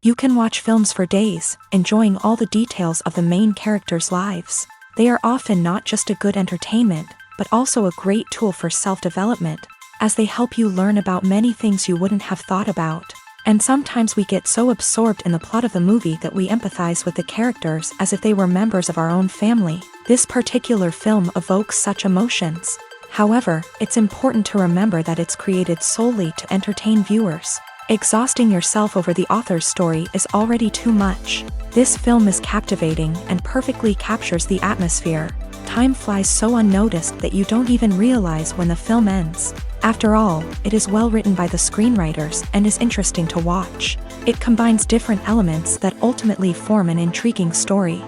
You can watch films for days, enjoying all the details of the main characters' lives. They are often not just a good entertainment, but also a great tool for self-development, as they help you learn about many things you wouldn't have thought about. And sometimes we get so absorbed in the plot of the movie that we empathize with the characters as if they were members of our own family. This particular film evokes such emotions. However, it's important to remember that it's created solely to entertain viewers. Exhausting yourself over the author's story is already too much. This film is captivating and perfectly captures the atmosphere. Time flies so unnoticed that you don't even realize when the film ends. After all, it is well written by the screenwriters and is interesting to watch. It combines different elements that ultimately form an intriguing story.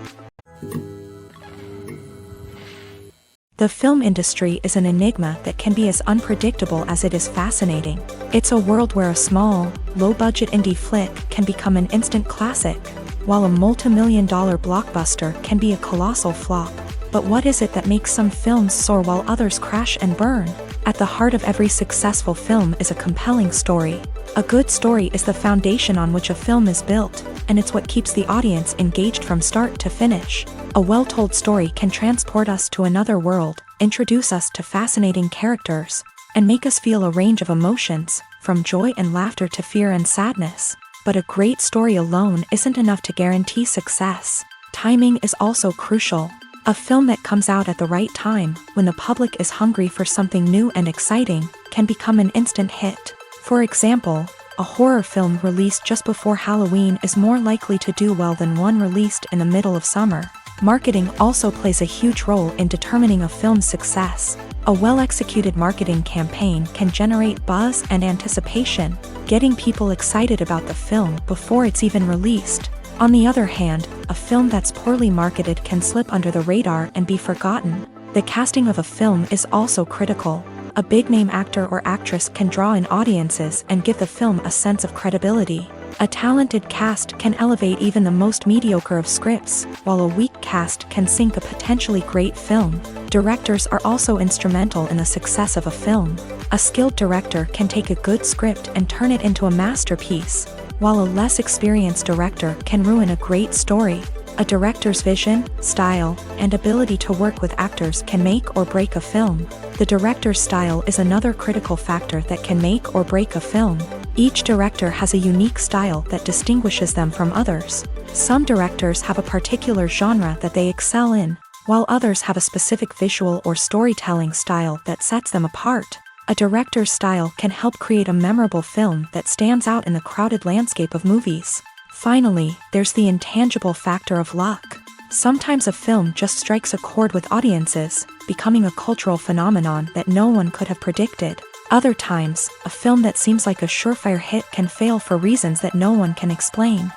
The film industry is an enigma that can be as unpredictable as it is fascinating. It's a world where a small, low-budget indie flick can become an instant classic, while a multi-million-dollar blockbuster can be a colossal flop. But what is it that makes some films soar while others crash and burn? At the heart of every successful film is a compelling story. A good story is the foundation on which a film is built, and it's what keeps the audience engaged from start to finish. A well-told story can transport us to another world, introduce us to fascinating characters, and make us feel a range of emotions, from joy and laughter to fear and sadness. But a great story alone isn't enough to guarantee success. Timing is also crucial. A film that comes out at the right time, when the public is hungry for something new and exciting, can become an instant hit. For example, a horror film released just before Halloween is more likely to do well than one released in the middle of summer. Marketing also plays a huge role in determining a film's success. A well-executed marketing campaign can generate buzz and anticipation, getting people excited about the film before it's even released. On the other hand, a film that's poorly marketed can slip under the radar and be forgotten. The casting of a film is also critical. A big-name actor or actress can draw in audiences and give the film a sense of credibility. A talented cast can elevate even the most mediocre of scripts, while a weak cast can sink a potentially great film. Directors are also instrumental in the success of a film. A skilled director can take a good script and turn it into a masterpiece, while a less experienced director can ruin a great story. A director's vision, style, and ability to work with actors can make or break a film. The director's style is another critical factor that can make or break a film. Each director has a unique style that distinguishes them from others. Some directors have a particular genre that they excel in, while others have a specific visual or storytelling style that sets them apart. A director's style can help create a memorable film that stands out in the crowded landscape of movies. Finally, there's the intangible factor of luck. Sometimes a film just strikes a chord with audiences, becoming a cultural phenomenon that no one could have predicted. Other times, a film that seems like a surefire hit can fail for reasons that no one can explain.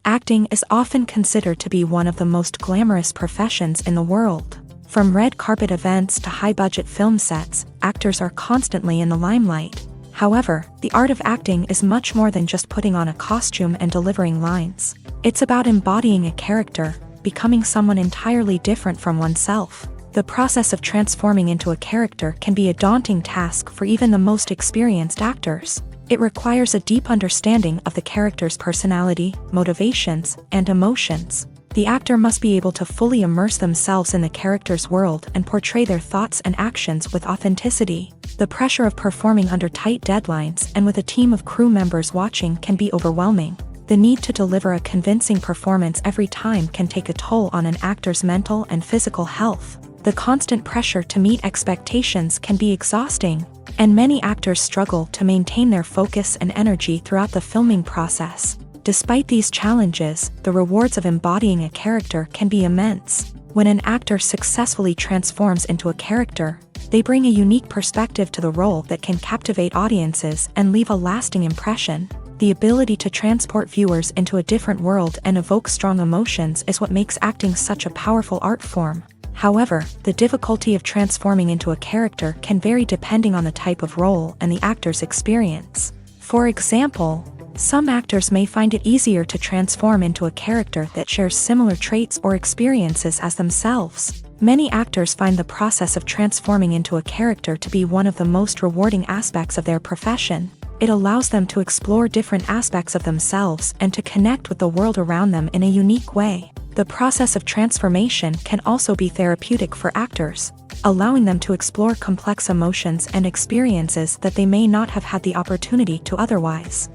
Acting is often considered to be one of the most glamorous professions in the world. From red carpet events to high-budget film sets, actors are constantly in the limelight. However, the art of acting is much more than just putting on a costume and delivering lines. It's about embodying a character, becoming someone entirely different from oneself. The process of transforming into a character can be a daunting task for even the most experienced actors. It requires a deep understanding of the character's personality, motivations, and emotions. The actor must be able to fully immerse themselves in the character's world and portray their thoughts and actions with authenticity. The pressure of performing under tight deadlines and with a team of crew members watching can be overwhelming. The need to deliver a convincing performance every time can take a toll on an actor's mental and physical health. The constant pressure to meet expectations can be exhausting, and many actors struggle to maintain their focus and energy throughout the filming process. Despite these challenges, the rewards of embodying a character can be immense. When an actor successfully transforms into a character, they bring a unique perspective to the role that can captivate audiences and leave a lasting impression. The ability to transport viewers into a different world and evoke strong emotions is what makes acting such a powerful art form. However, the difficulty of transforming into a character can vary depending on the type of role and the actor's experience. For example, some actors may find it easier to transform into a character that shares similar traits or experiences as themselves. Many actors find the process of transforming into a character to be one of the most rewarding aspects of their profession. It allows them to explore different aspects of themselves and to connect with the world around them in a unique way. The process of transformation can also be therapeutic for actors, allowing them to explore complex emotions and experiences that they may not have had the opportunity to otherwise.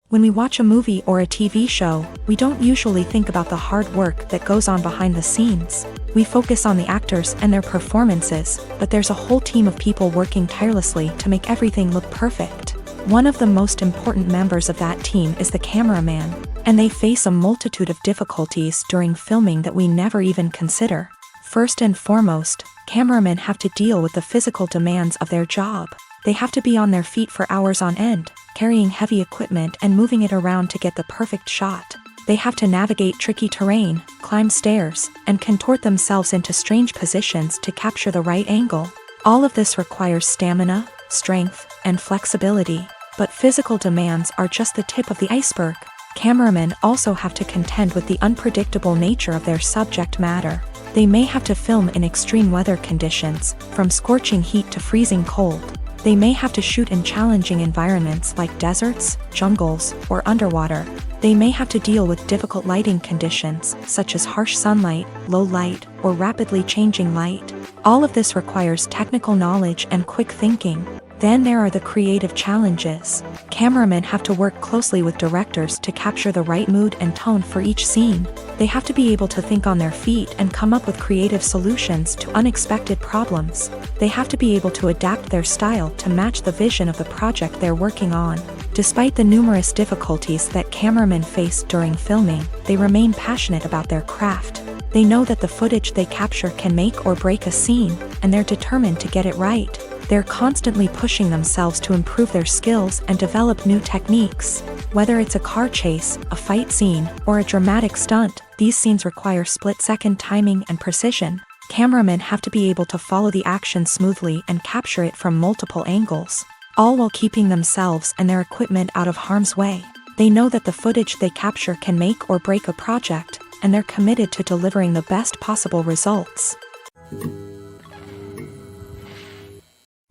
When we watch a movie or a TV show, we don't usually think about the hard work that goes on behind the scenes. We focus on the actors and their performances, but there's a whole team of people working tirelessly to make everything look perfect. One of the most important members of that team is the cameraman, and they face a multitude of difficulties during filming that we never even consider. First and foremost, cameramen have to deal with the physical demands of their job. They have to be on their feet for hours on end, carrying heavy equipment and moving it around to get the perfect shot. They have to navigate tricky terrain, climb stairs, and contort themselves into strange positions to capture the right angle. All of this requires stamina, strength, and flexibility. But physical demands are just the tip of the iceberg. Cameramen also have to contend with the unpredictable nature of their subject matter. They may have to film in extreme weather conditions, from scorching heat to freezing cold. They may have to shoot in challenging environments like deserts, jungles, or underwater. They may have to deal with difficult lighting conditions, such as harsh sunlight, low light, or rapidly changing light. All of this requires technical knowledge and quick thinking. Then there are the creative challenges. Cameramen have to work closely with directors to capture the right mood and tone for each scene. They have to be able to think on their feet and come up with creative solutions to unexpected problems. They have to be able to adapt their style to match the vision of the project they're working on. Despite the numerous difficulties that cameramen face during filming, they remain passionate about their craft. They know that the footage they capture can make or break a scene, and they're determined to get it right. They're constantly pushing themselves to improve their skills and develop new techniques. Whether it's a car chase, a fight scene, or a dramatic stunt, these scenes require split-second timing and precision. Cameramen have to be able to follow the action smoothly and capture it from multiple angles, all while keeping themselves and their equipment out of harm's way. They know that the footage they capture can make or break a project, and they're committed to delivering the best possible results.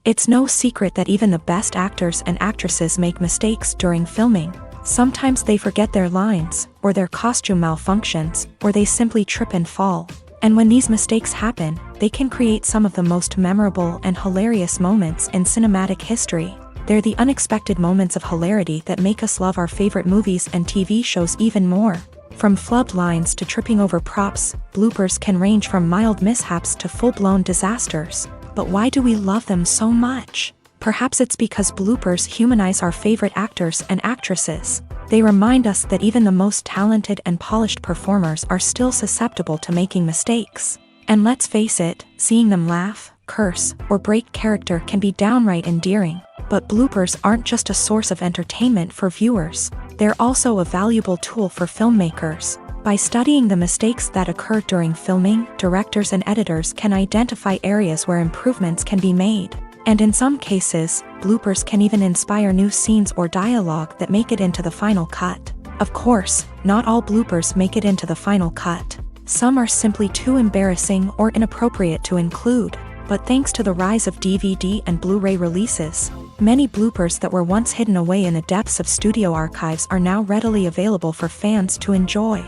It's no secret that even the best actors and actresses make mistakes during filming. Sometimes they forget their lines, or their costume malfunctions, or they simply trip and fall. And when these mistakes happen, they can create some of the most memorable and hilarious moments in cinematic history. They're the unexpected moments of hilarity that make us love our favorite movies and TV shows even more. From flubbed lines to tripping over props, bloopers can range from mild mishaps to full-blown disasters. But why do we love them so much? Perhaps it's because bloopers humanize our favorite actors and actresses. They remind us that even the most talented and polished performers are still susceptible to making mistakes. And let's face it, seeing them laugh, curse, or break character can be downright endearing. But bloopers aren't just a source of entertainment for viewers. They're also a valuable tool for filmmakers. By studying the mistakes that occur during filming, directors and editors can identify areas where improvements can be made. And in some cases, bloopers can even inspire new scenes or dialogue that make it into the final cut. Of course, not all bloopers make it into the final cut. Some are simply too embarrassing or inappropriate to include. But thanks to the rise of DVD and Blu-ray releases, many bloopers that were once hidden away in the depths of studio archives are now readily available for fans to enjoy.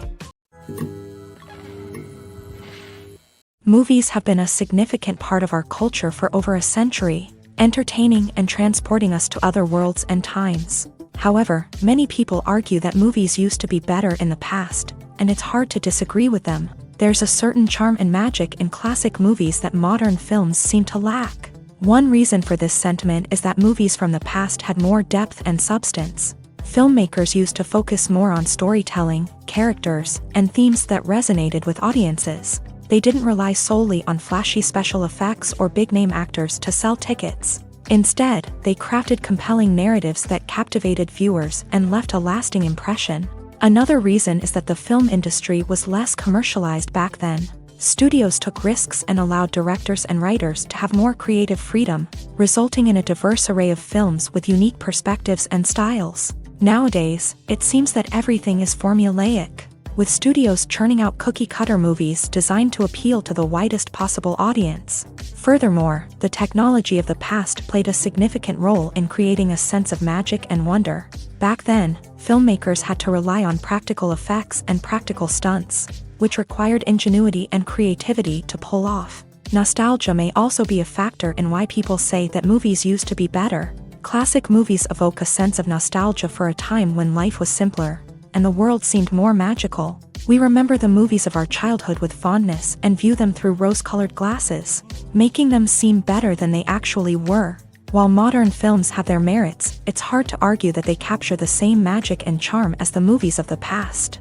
Movies have been a significant part of our culture for over a century, entertaining and transporting us to other worlds and times. However, many people argue that movies used to be better in the past, and it's hard to disagree with them. There's a certain charm and magic in classic movies that modern films seem to lack. One reason for this sentiment is that movies from the past had more depth and substance. Filmmakers used to focus more on storytelling, characters, and themes that resonated with audiences. They didn't rely solely on flashy special effects or big-name actors to sell tickets. Instead, they crafted compelling narratives that captivated viewers and left a lasting impression. Another reason is that the film industry was less commercialized back then. Studios took risks and allowed directors and writers to have more creative freedom, resulting in a diverse array of films with unique perspectives and styles. Nowadays, it seems that everything is formulaic, with studios churning out cookie-cutter movies designed to appeal to the widest possible audience. Furthermore, the technology of the past played a significant role in creating a sense of magic and wonder. Back then, filmmakers had to rely on practical effects and practical stunts, which required ingenuity and creativity to pull off. Nostalgia may also be a factor in why people say that movies used to be better. Classic movies evoke a sense of nostalgia for a time when life was simpler, and the world seemed more magical. We remember the movies of our childhood with fondness and view them through rose-colored glasses, making them seem better than they actually were. While modern films have their merits, it's hard to argue that they capture the same magic and charm as the movies of the past.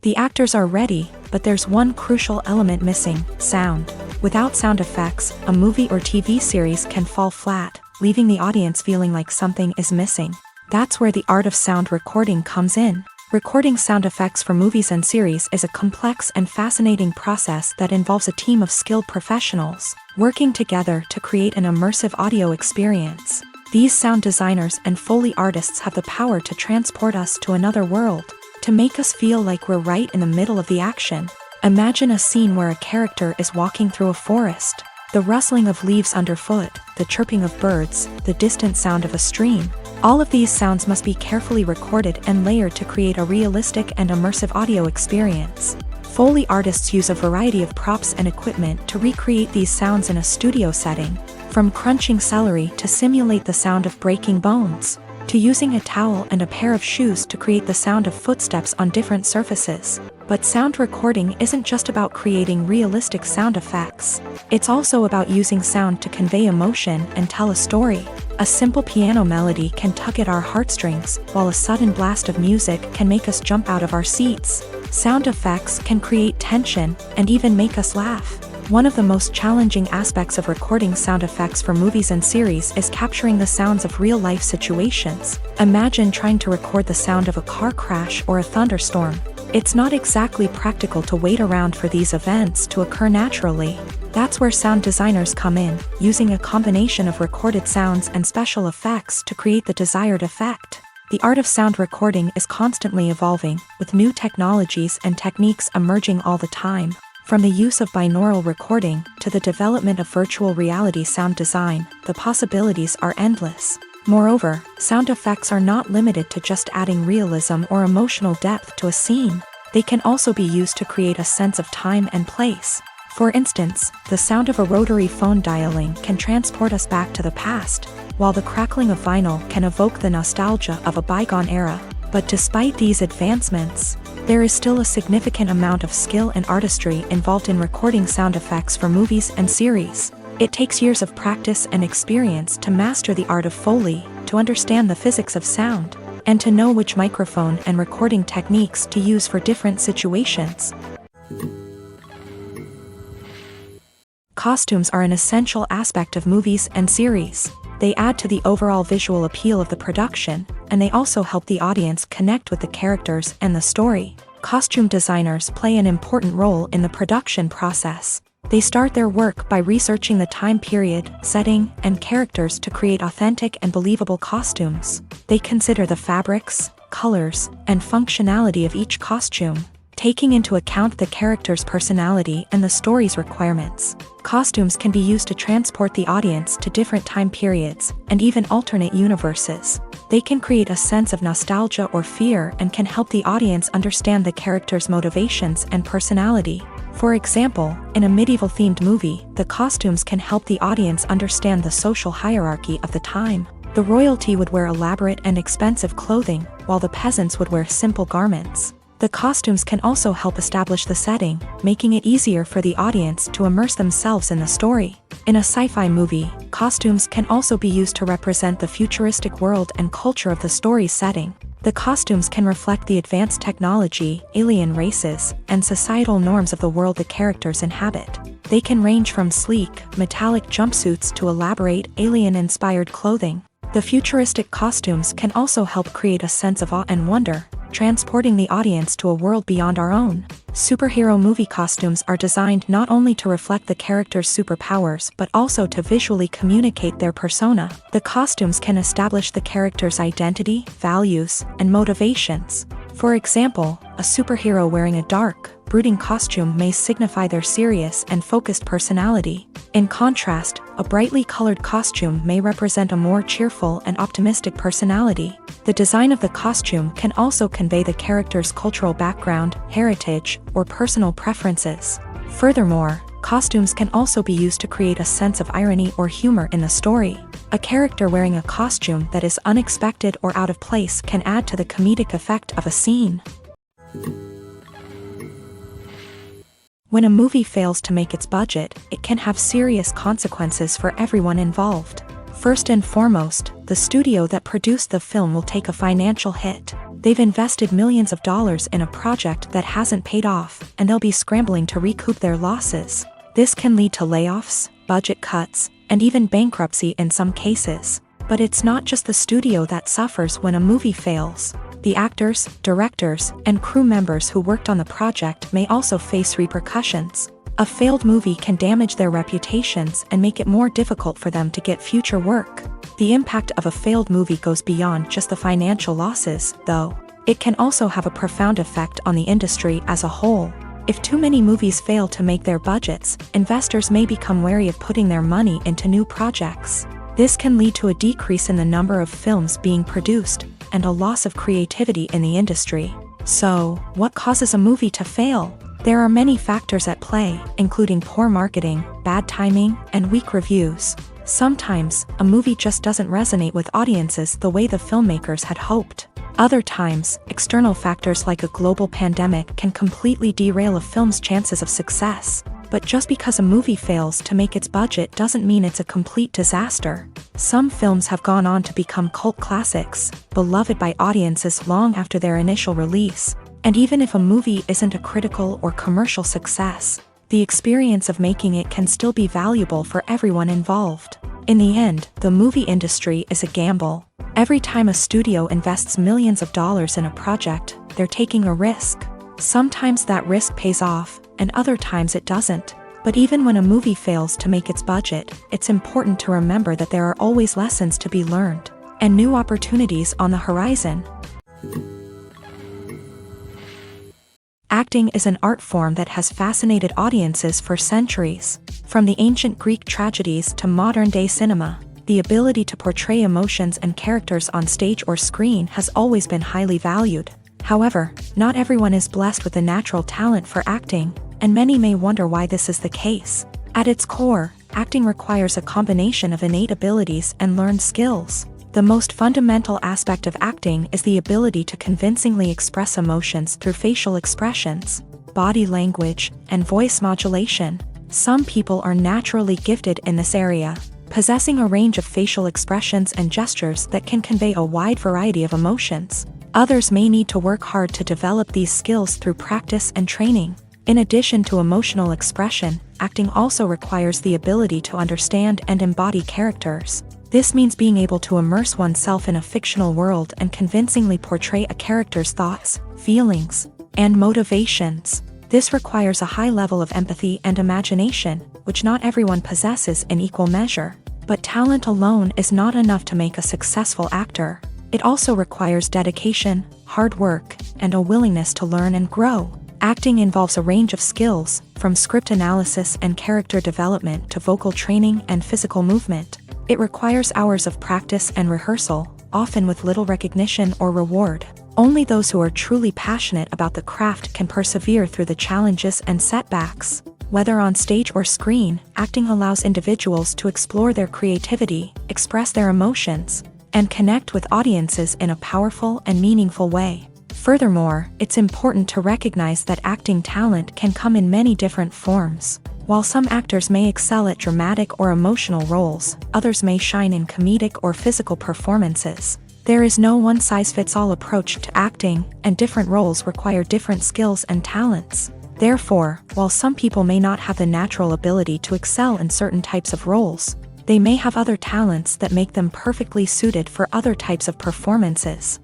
The actors are ready, but there's one crucial element missing: sound. Without sound effects, a movie or TV series can fall flat, leaving the audience feeling like something is missing. That's where the art of sound recording comes in. Recording sound effects for movies and series is a complex and fascinating process that involves a team of skilled professionals working together to create an immersive audio experience. These sound designers and Foley artists have the power to transport us to another world, to make us feel like we're right in the middle of the action. Imagine a scene where a character is walking through a forest. The rustling of leaves underfoot, the chirping of birds, the distant sound of a stream. All of these sounds must be carefully recorded and layered to create a realistic and immersive audio experience. Foley artists use a variety of props and equipment to recreate these sounds in a studio setting, from crunching celery to simulate the sound of breaking bones, to using a towel and a pair of shoes to create the sound of footsteps on different surfaces. But sound recording isn't just about creating realistic sound effects. It's also about using sound to convey emotion and tell a story. A simple piano melody can tug at our heartstrings, while a sudden blast of music can make us jump out of our seats. Sound effects can create tension and even make us laugh. One of the most challenging aspects of recording sound effects for movies and series is capturing the sounds of real-life situations. Imagine trying to record the sound of a car crash or a thunderstorm. It's not exactly practical to wait around for these events to occur naturally. That's where sound designers come in, using a combination of recorded sounds and special effects to create the desired effect. The art of sound recording is constantly evolving, with new technologies and techniques emerging all the time. From the use of binaural recording to the development of virtual reality sound design, the possibilities are endless. Moreover, sound effects are not limited to just adding realism or emotional depth to a scene. They can also be used to create a sense of time and place. For instance, the sound of a rotary phone dialing can transport us back to the past, while the crackling of vinyl can evoke the nostalgia of a bygone era. But despite these advancements, there is still a significant amount of skill and artistry involved in recording sound effects for movies and series. It takes years of practice and experience to master the art of Foley, to understand the physics of sound, and to know which microphone and recording techniques to use for different situations. Costumes are an essential aspect of movies and series. They add to the overall visual appeal of the production, and they also help the audience connect with the characters and the story. Costume designers play an important role in the production process. They start their work by researching the time period, setting, and characters to create authentic and believable costumes. They consider the fabrics, colors, and functionality of each costume, taking into account the character's personality and the story's requirements. Costumes can be used to transport the audience to different time periods and even alternate universes. They can create a sense of nostalgia or fear and can help the audience understand the character's motivations and personality. For example, in a medieval-themed movie, the costumes can help the audience understand the social hierarchy of the time. The royalty would wear elaborate and expensive clothing, while the peasants would wear simple garments. The costumes can also help establish the setting, making it easier for the audience to immerse themselves in the story. In a sci-fi movie, costumes can also be used to represent the futuristic world and culture of the story's setting. The costumes can reflect the advanced technology, alien races, and societal norms of the world the characters inhabit. They can range from sleek, metallic jumpsuits to elaborate, alien-inspired clothing. The futuristic costumes can also help create a sense of awe and wonder, transporting the audience to a world beyond our own. Superhero movie costumes are designed not only to reflect the character's superpowers but also to visually communicate their persona. The costumes can establish the character's identity, values, and motivations. For example, a superhero wearing a dark, brooding costume may signify their serious and focused personality. In contrast, a brightly colored costume may represent a more cheerful and optimistic personality. The design of the costume can also convey the character's cultural background, heritage, or personal preferences. Furthermore, costumes can also be used to create a sense of irony or humor in the story. A character wearing a costume that is unexpected or out of place can add to the comedic effect of a scene. When a movie fails to make its budget, it can have serious consequences for everyone involved. First and foremost, the studio that produced the film will take a financial hit. They've invested millions of dollars in a project that hasn't paid off, and they'll be scrambling to recoup their losses. This can lead to layoffs, budget cuts, and even bankruptcy in some cases. But it's not just the studio that suffers when a movie fails. The actors, directors, and crew members who worked on the project may also face repercussions. A failed movie can damage their reputations and make it more difficult for them to get future work. The impact of a failed movie goes beyond just the financial losses, though. It can also have a profound effect on the industry as a whole. If too many movies fail to make their budgets, investors may become wary of putting their money into new projects. This can lead to a decrease in the number of films being produced, and a loss of creativity in the industry. So, what causes a movie to fail? There are many factors at play, including poor marketing, bad timing, and weak reviews. Sometimes, a movie just doesn't resonate with audiences the way the filmmakers had hoped. Other times, external factors like a global pandemic can completely derail a film's chances of success. But just because a movie fails to make its budget doesn't mean it's a complete disaster. Some films have gone on to become cult classics, beloved by audiences long after their initial release. And even if a movie isn't a critical or commercial success, the experience of making it can still be valuable for everyone involved. In the end, the movie industry is a gamble. Every time a studio invests millions of dollars in a project, they're taking a risk. Sometimes that risk pays off, and other times it doesn't. But even when a movie fails to make its budget, it's important to remember that there are always lessons to be learned, and new opportunities on the horizon. Acting is an art form that has fascinated audiences for centuries. From the ancient Greek tragedies to modern-day cinema, the ability to portray emotions and characters on stage or screen has always been highly valued. However, not everyone is blessed with a natural talent for acting, and many may wonder why this is the case. At its core, acting requires a combination of innate abilities and learned skills. The most fundamental aspect of acting is the ability to convincingly express emotions through facial expressions, body language, and voice modulation. Some people are naturally gifted in this area, possessing a range of facial expressions and gestures that can convey a wide variety of emotions. Others may need to work hard to develop these skills through practice and training. In addition to emotional expression, acting also requires the ability to understand and embody characters. This means being able to immerse oneself in a fictional world and convincingly portray a character's thoughts, feelings, and motivations. This requires a high level of empathy and imagination, which not everyone possesses in equal measure. But talent alone is not enough to make a successful actor. It also requires dedication, hard work, and a willingness to learn and grow. Acting involves a range of skills, from script analysis and character development to vocal training and physical movement. It requires hours of practice and rehearsal, often with little recognition or reward. Only those who are truly passionate about the craft can persevere through the challenges and setbacks. Whether on stage or screen, acting allows individuals to explore their creativity, express their emotions, and connect with audiences in a powerful and meaningful way. Furthermore, it's important to recognize that acting talent can come in many different forms. While some actors may excel at dramatic or emotional roles, others may shine in comedic or physical performances. There is no one-size-fits-all approach to acting, and different roles require different skills and talents. Therefore, while some people may not have the natural ability to excel in certain types of roles, they may have other talents that make them perfectly suited for other types of performances.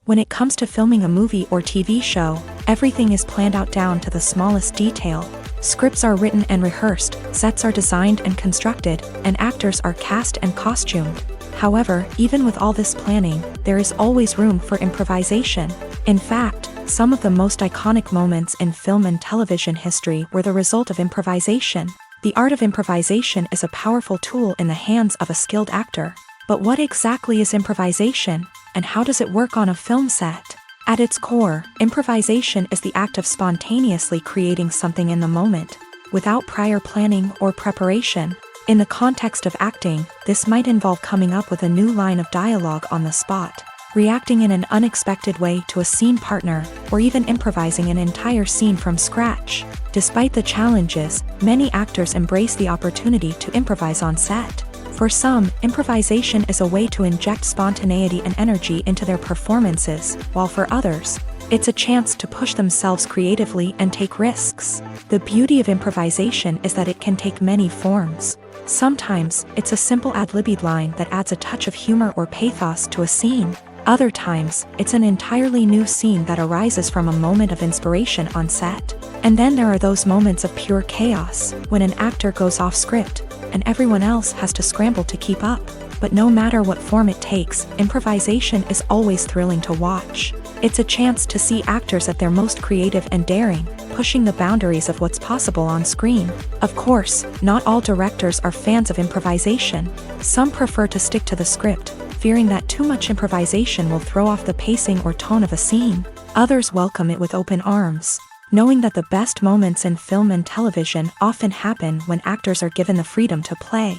When it comes to filming a movie or TV show, everything is planned out down to the smallest detail. Scripts are written and rehearsed, sets are designed and constructed, and actors are cast and costumed. However, even with all this planning, there is always room for improvisation. In fact, some of the most iconic moments in film and television history were the result of improvisation. The art of improvisation is a powerful tool in the hands of a skilled actor. But what exactly is improvisation, and how does it work on a film set? At its core, improvisation is the act of spontaneously creating something in the moment, without prior planning or preparation. In the context of acting, this might involve coming up with a new line of dialogue on the spot, reacting in an unexpected way to a scene partner, or even improvising an entire scene from scratch. Despite the challenges, many actors embrace the opportunity to improvise on set. For some, improvisation is a way to inject spontaneity and energy into their performances, while for others, it's a chance to push themselves creatively and take risks. The beauty of improvisation is that it can take many forms. Sometimes, it's a simple ad-libbed line that adds a touch of humor or pathos to a scene. Other times, it's an entirely new scene that arises from a moment of inspiration on set. And then there are those moments of pure chaos, when an actor goes off script, and everyone else has to scramble to keep up. But no matter what form it takes, improvisation is always thrilling to watch. It's a chance to see actors at their most creative and daring, pushing the boundaries of what's possible on screen. Of course, not all directors are fans of improvisation. Some prefer to stick to the script, fearing that too much improvisation will throw off the pacing or tone of a scene. Others welcome it with open arms, knowing that the best moments in film and television often happen when actors are given the freedom to play.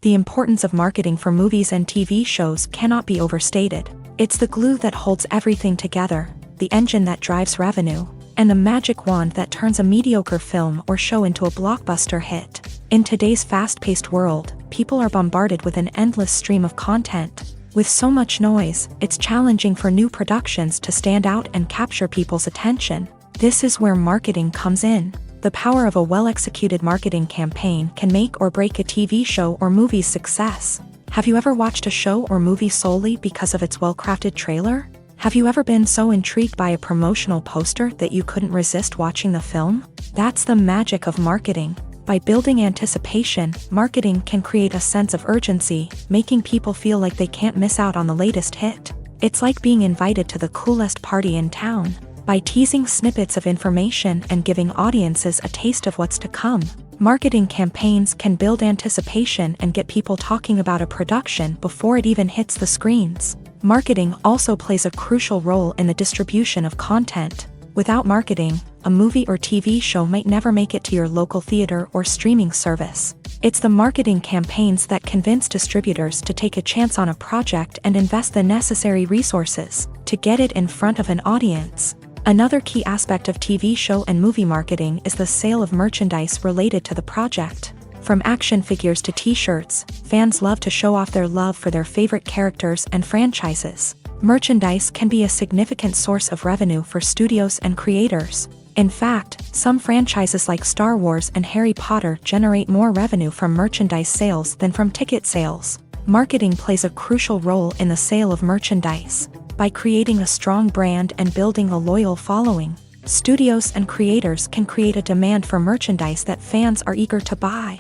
The importance of marketing for movies and TV shows cannot be overstated. It's the glue that holds everything together, the engine that drives revenue, and the magic wand that turns a mediocre film or show into a blockbuster hit. In today's fast-paced world, people are bombarded with an endless stream of content. With so much noise, it's challenging for new productions to stand out and capture people's attention. This is where marketing comes in. The power of a well-executed marketing campaign can make or break a TV show or movie's success. Have you ever watched a show or movie solely because of its well-crafted trailer? Have you ever been so intrigued by a promotional poster that you couldn't resist watching the film? That's the magic of marketing. By building anticipation, marketing can create a sense of urgency, making people feel like they can't miss out on the latest hit. It's like being invited to the coolest party in town. By teasing snippets of information and giving audiences a taste of what's to come, marketing campaigns can build anticipation and get people talking about a production before it even hits the screens. Marketing also plays a crucial role in the distribution of content. Without marketing, a movie or TV show might never make it to your local theater or streaming service. It's the marketing campaigns that convince distributors to take a chance on a project and invest the necessary resources to get it in front of an audience. Another key aspect of TV show and movie marketing is the sale of merchandise related to the project. From action figures to t-shirts, fans love to show off their love for their favorite characters and franchises. Merchandise can be a significant source of revenue for studios and creators. In fact, some franchises like Star Wars and Harry Potter generate more revenue from merchandise sales than from ticket sales. Marketing plays a crucial role in the sale of merchandise. By creating a strong brand and building a loyal following, studios and creators can create a demand for merchandise that fans are eager to buy.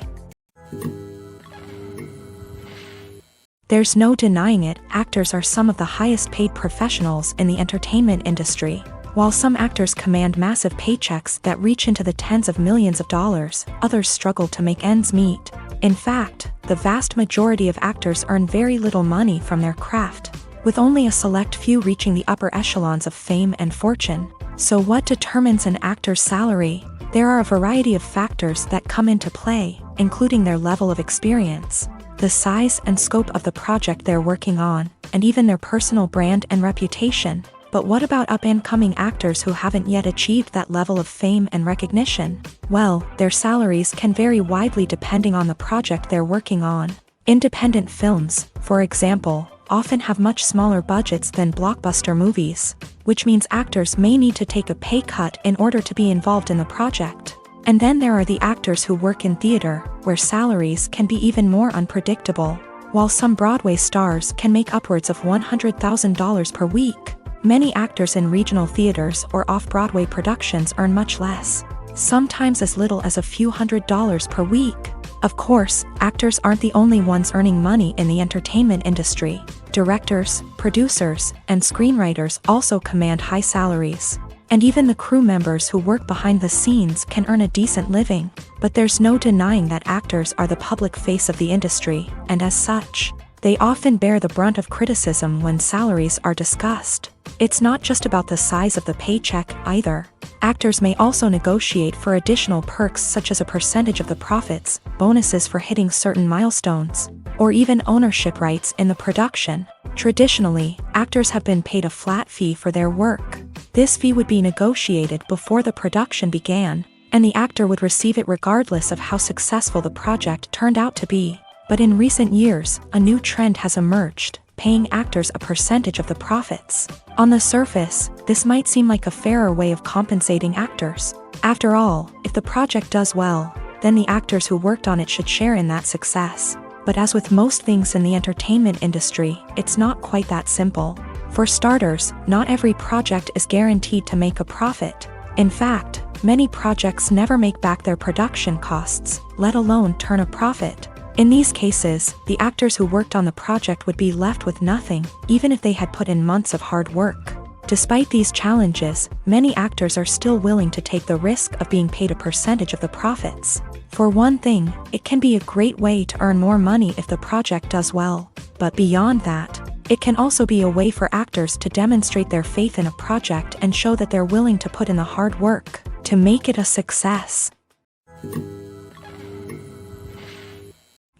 There's no denying it, actors are some of the highest paid professionals in the entertainment industry. While some actors command massive paychecks that reach into the tens of millions of dollars, others struggle to make ends meet. In fact, the vast majority of actors earn very little money from their craft, with only a select few reaching the upper echelons of fame and fortune. So what determines an actor's salary? There are a variety of factors that come into play, including their level of experience, the size and scope of the project they're working on, and even their personal brand and reputation. But what about up-and-coming actors who haven't yet achieved that level of fame and recognition? Well, their salaries can vary widely depending on the project they're working on. Independent films, for example, often have much smaller budgets than blockbuster movies, which means actors may need to take a pay cut in order to be involved in the project. And then there are the actors who work in theater, where salaries can be even more unpredictable. While some Broadway stars can make upwards of $100,000 per week, many actors in regional theaters or off-Broadway productions earn much less, sometimes as little as a few $100s per week. Of course, actors aren't the only ones earning money in the entertainment industry. Directors, producers, and screenwriters also command high salaries. And even the crew members who work behind the scenes can earn a decent living. But there's no denying that actors are the public face of the industry, and as such, they often bear the brunt of criticism when salaries are discussed. It's not just about the size of the paycheck either. Actors may also negotiate for additional perks such as a percentage of the profits, bonuses for hitting certain milestones, or even ownership rights in the production. Traditionally, actors have been paid a flat fee for their work. This fee would be negotiated before the production began, and the actor would receive it regardless of how successful the project turned out to be. But in recent years, a new trend has emerged, paying actors a percentage of the profits. On the surface, this might seem like a fairer way of compensating actors. After all, if the project does well, then the actors who worked on it should share in that success. But as with most things in the entertainment industry, it's not quite that simple. For starters, not every project is guaranteed to make a profit. In fact, many projects never make back their production costs, let alone turn a profit. In these cases, the actors who worked on the project would be left with nothing, even if they had put in months of hard work. Despite these challenges, many actors are still willing to take the risk of being paid a percentage of the profits. For one thing, it can be a great way to earn more money if the project does well. But beyond that, it can also be a way for actors to demonstrate their faith in a project and show that they're willing to put in the hard work to make it a success.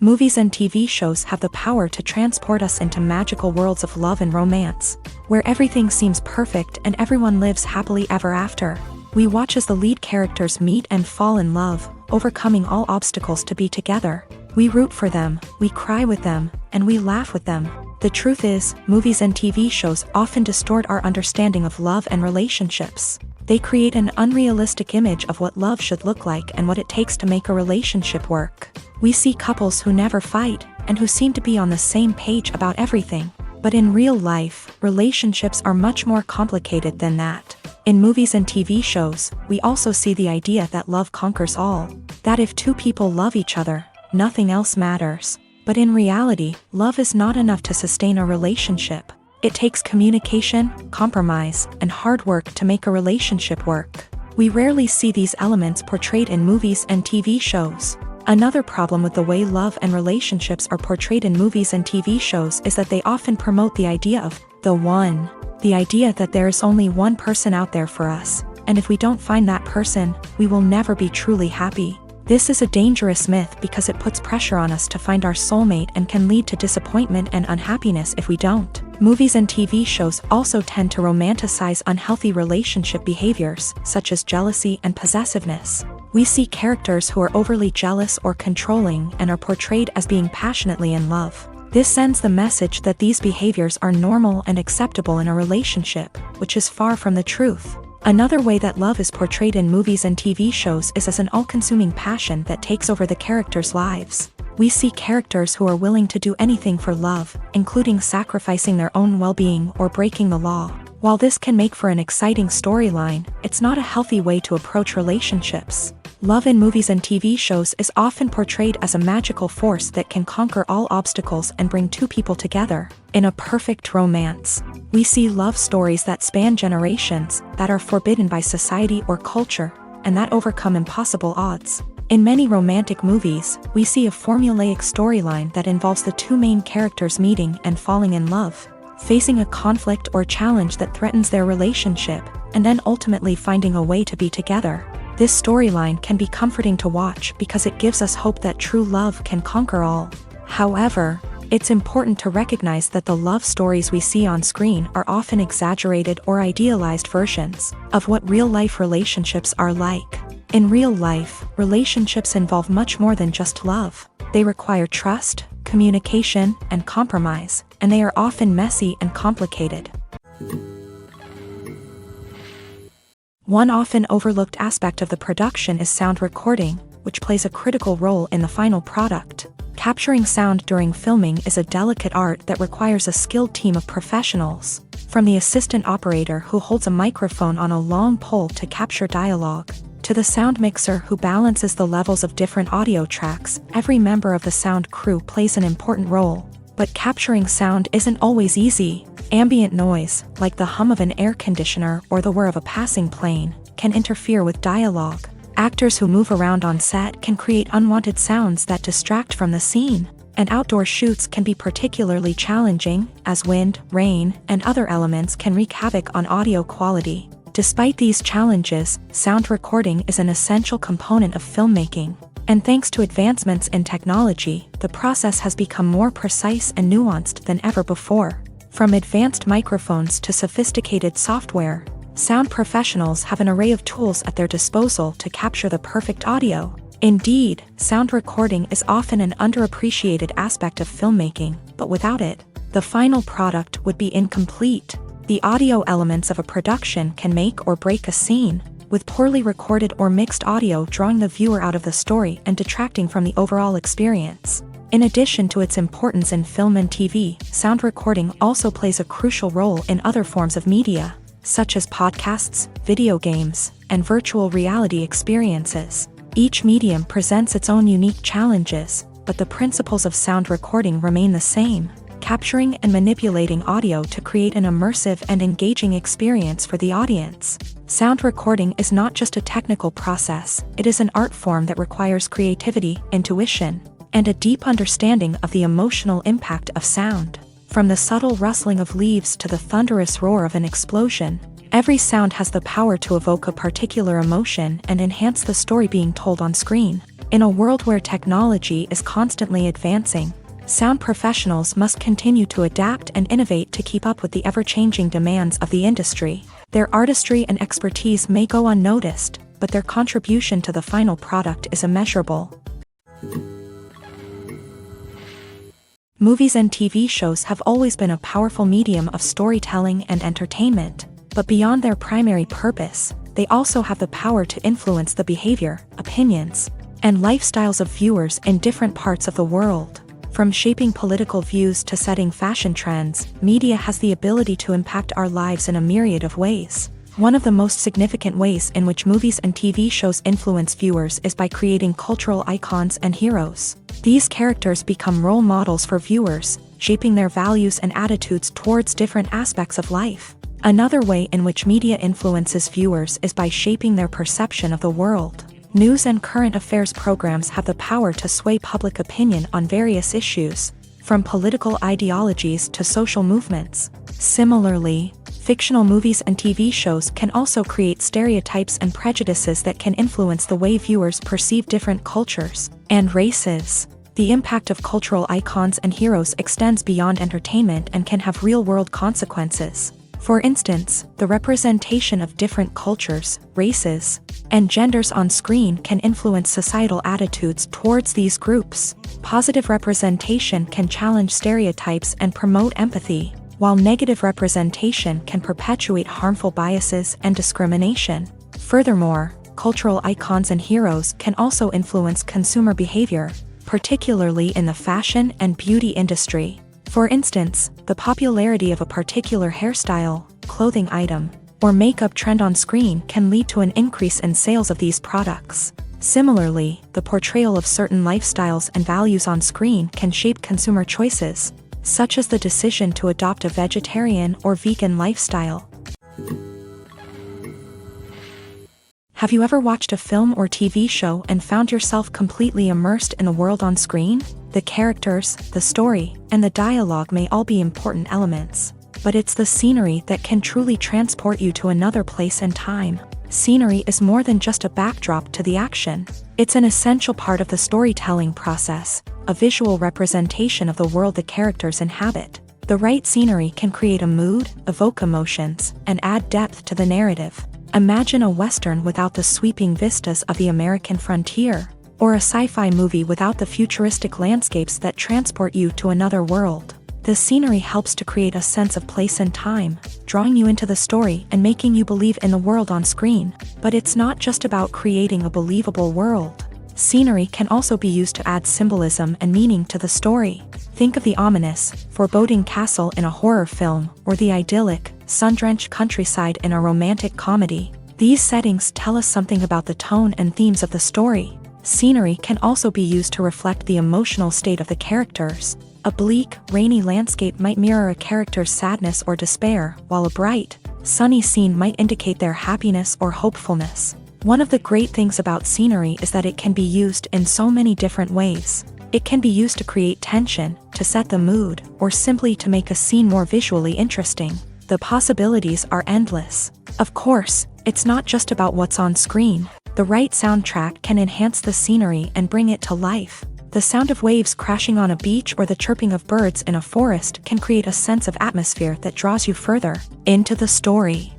Movies and TV shows have the power to transport us into magical worlds of love and romance, where everything seems perfect and everyone lives happily ever after. We watch as the lead characters meet and fall in love, overcoming all obstacles to be together. We root for them, we cry with them, and we laugh with them. The truth is, movies and TV shows often distort our understanding of love and relationships. They create an unrealistic image of what love should look like and what it takes to make a relationship work. We see couples who never fight, and who seem to be on the same page about everything. But in real life, relationships are much more complicated than that. In movies and TV shows, we also see the idea that love conquers all. That if two people love each other, nothing else matters. But in reality, love is not enough to sustain a relationship. It takes communication, compromise, and hard work to make a relationship work. We rarely see these elements portrayed in movies and TV shows. Another problem with the way love and relationships are portrayed in movies and TV shows is that they often promote the idea of the one. The idea that there is only one person out there for us, and if we don't find that person, we will never be truly happy. This is a dangerous myth because it puts pressure on us to find our soulmate and can lead to disappointment and unhappiness if we don't. Movies and TV shows also tend to romanticize unhealthy relationship behaviors, such as jealousy and possessiveness. We see characters who are overly jealous or controlling and are portrayed as being passionately in love. This sends the message that these behaviors are normal and acceptable in a relationship, which is far from the truth. Another way that love is portrayed in movies and TV shows is as an all-consuming passion that takes over the characters' lives. We see characters who are willing to do anything for love, including sacrificing their own well-being or breaking the law. While this can make for an exciting storyline, it's not a healthy way to approach relationships. Love in movies and TV shows is often portrayed as a magical force that can conquer all obstacles and bring two people together in a perfect romance. We see love stories that span generations, that are forbidden by society or culture, and that overcome impossible odds. In many romantic movies, we see a formulaic storyline that involves the two main characters meeting and falling in love, facing a conflict or challenge that threatens their relationship, and then ultimately finding a way to be together. This storyline can be comforting to watch because it gives us hope that true love can conquer all. However, it's important to recognize that the love stories we see on screen are often exaggerated or idealized versions of what real-life relationships are like. In real life, relationships involve much more than just love. They require trust, communication, and compromise, and they are often messy and complicated. One often overlooked aspect of the production is sound recording, which plays a critical role in the final product. Capturing sound during filming is a delicate art that requires a skilled team of professionals, from the assistant operator who holds a microphone on a long pole to capture dialogue, to the sound mixer who balances the levels of different audio tracks. Every member of the sound crew plays an important role. But capturing sound isn't always easy. Ambient noise, like the hum of an air conditioner or the whir of a passing plane, can interfere with dialogue. Actors who move around on set can create unwanted sounds that distract from the scene. And outdoor shoots can be particularly challenging, as wind, rain, and other elements can wreak havoc on audio quality. Despite these challenges, sound recording is an essential component of filmmaking. And thanks to advancements in technology, the process has become more precise and nuanced than ever before. From advanced microphones to sophisticated software, sound professionals have an array of tools at their disposal to capture the perfect audio. Indeed, sound recording is often an underappreciated aspect of filmmaking, but without it, the final product would be incomplete. The audio elements of a production can make or break a scene, with poorly recorded or mixed audio drawing the viewer out of the story and detracting from the overall experience. In addition to its importance in film and TV, sound recording also plays a crucial role in other forms of media, such as podcasts, video games, and virtual reality experiences. Each medium presents its own unique challenges, but the principles of sound recording remain the same: capturing and manipulating audio to create an immersive and engaging experience for the audience. Sound recording is not just a technical process, it is an art form that requires creativity, intuition, and a deep understanding of the emotional impact of sound. From the subtle rustling of leaves to the thunderous roar of an explosion, every sound has the power to evoke a particular emotion and enhance the story being told on screen. In a world where technology is constantly advancing, sound professionals must continue to adapt and innovate to keep up with the ever-changing demands of the industry. Their artistry and expertise may go unnoticed, but their contribution to the final product is immeasurable. Movies and TV shows have always been a powerful medium of storytelling and entertainment, but beyond their primary purpose, they also have the power to influence the behavior, opinions, and lifestyles of viewers in different parts of the world. From shaping political views to setting fashion trends, media has the ability to impact our lives in a myriad of ways. One of the most significant ways in which movies and TV shows influence viewers is by creating cultural icons and heroes. These characters become role models for viewers, shaping their values and attitudes towards different aspects of life. Another way in which media influences viewers is by shaping their perception of the world. News and current affairs programs have the power to sway public opinion on various issues, from political ideologies to social movements. Similarly, fictional movies and TV shows can also create stereotypes and prejudices that can influence the way viewers perceive different cultures and races. The impact of cultural icons and heroes extends beyond entertainment and can have real-world consequences. For instance, the representation of different cultures, races, and genders on screen can influence societal attitudes towards these groups. Positive representation can challenge stereotypes and promote empathy, while negative representation can perpetuate harmful biases and discrimination. Furthermore, cultural icons and heroes can also influence consumer behavior, particularly in the fashion and beauty industry. For instance, the popularity of a particular hairstyle, clothing item, or makeup trend on screen can lead to an increase in sales of these products. Similarly, the portrayal of certain lifestyles and values on screen can shape consumer choices, such as the decision to adopt a vegetarian or vegan lifestyle. Have you ever watched a film or TV show and found yourself completely immersed in the world on screen? The characters, the story, and the dialogue may all be important elements, but it's the scenery that can truly transport you to another place and time. Scenery is more than just a backdrop to the action. It's an essential part of the storytelling process, a visual representation of the world the characters inhabit. The right scenery can create a mood, evoke emotions, and add depth to the narrative. Imagine a Western without the sweeping vistas of the American frontier, or a sci-fi movie without the futuristic landscapes that transport you to another world. The scenery helps to create a sense of place and time, drawing you into the story and making you believe in the world on screen. But it's not just about creating a believable world. Scenery can also be used to add symbolism and meaning to the story. Think of the ominous, foreboding castle in a horror film, or the idyllic, sun-drenched countryside in a romantic comedy. These settings tell us something about the tone and themes of the story. Scenery can also be used to reflect the emotional state of the characters. A bleak, rainy landscape might mirror a character's sadness or despair, while a bright, sunny scene might indicate their happiness or hopefulness. One of the great things about scenery is that it can be used in so many different ways. It can be used to create tension, to set the mood, or simply to make a scene more visually interesting. The possibilities are endless. Of course, it's not just about what's on screen. The right soundtrack can enhance the scenery and bring it to life. The sound of waves crashing on a beach or the chirping of birds in a forest can create a sense of atmosphere that draws you further into the story.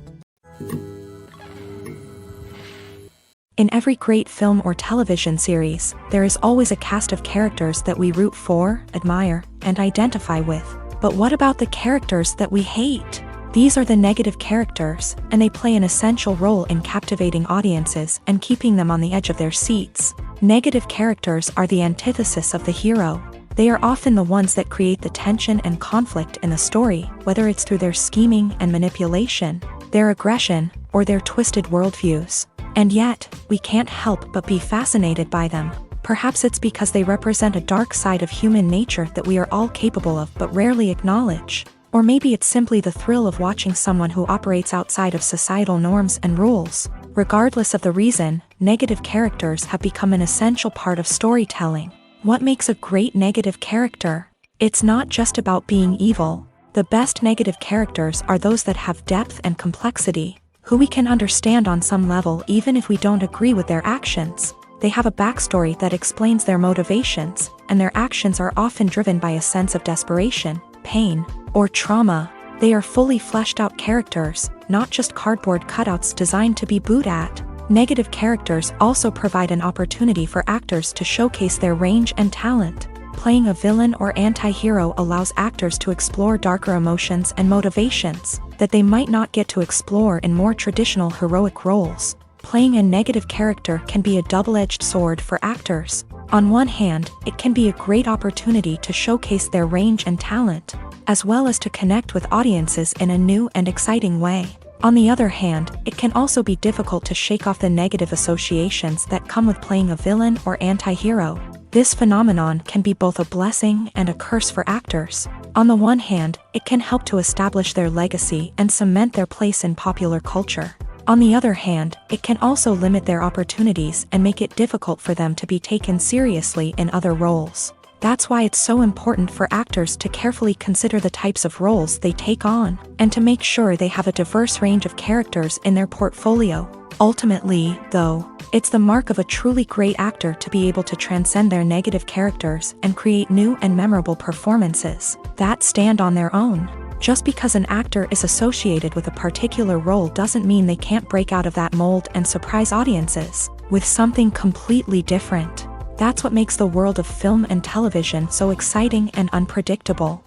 In every great film or television series, there is always a cast of characters that we root for, admire, and identify with. But what about the characters that we hate? These are the negative characters, and they play an essential role in captivating audiences and keeping them on the edge of their seats. Negative characters are the antithesis of the hero. They are often the ones that create the tension and conflict in the story, whether it's through their scheming and manipulation, their aggression, or their twisted worldviews. And yet, we can't help but be fascinated by them. Perhaps it's because they represent a dark side of human nature that we are all capable of but rarely acknowledge. Or maybe it's simply the thrill of watching someone who operates outside of societal norms and rules. Regardless of the reason, negative characters have become an essential part of storytelling. What makes a great negative character? It's not just about being evil. The best negative characters are those that have depth and complexity, who we can understand on some level even if we don't agree with their actions. They have a backstory that explains their motivations, and their actions are often driven by a sense of desperation, pain, or trauma. They are fully fleshed out characters, not just cardboard cutouts designed to be booed at. Negative characters also provide an opportunity for actors to showcase their range and talent. Playing a villain or anti-hero allows actors to explore darker emotions and motivations that they might not get to explore in more traditional heroic roles. Playing a negative character can be a double-edged sword for actors. On one hand, it can be a great opportunity to showcase their range and talent, as well as to connect with audiences in a new and exciting way. On the other hand, it can also be difficult to shake off the negative associations that come with playing a villain or anti-hero. This phenomenon can be both a blessing and a curse for actors. On the one hand, it can help to establish their legacy and cement their place in popular culture. On the other hand, it can also limit their opportunities and make it difficult for them to be taken seriously in other roles. That's why it's so important for actors to carefully consider the types of roles they take on, and to make sure they have a diverse range of characters in their portfolio. Ultimately, though, it's the mark of a truly great actor to be able to transcend their negative characters and create new and memorable performances that stand on their own. Just because an actor is associated with a particular role doesn't mean they can't break out of that mold and surprise audiences with something completely different. That's what makes the world of film and television so exciting and unpredictable.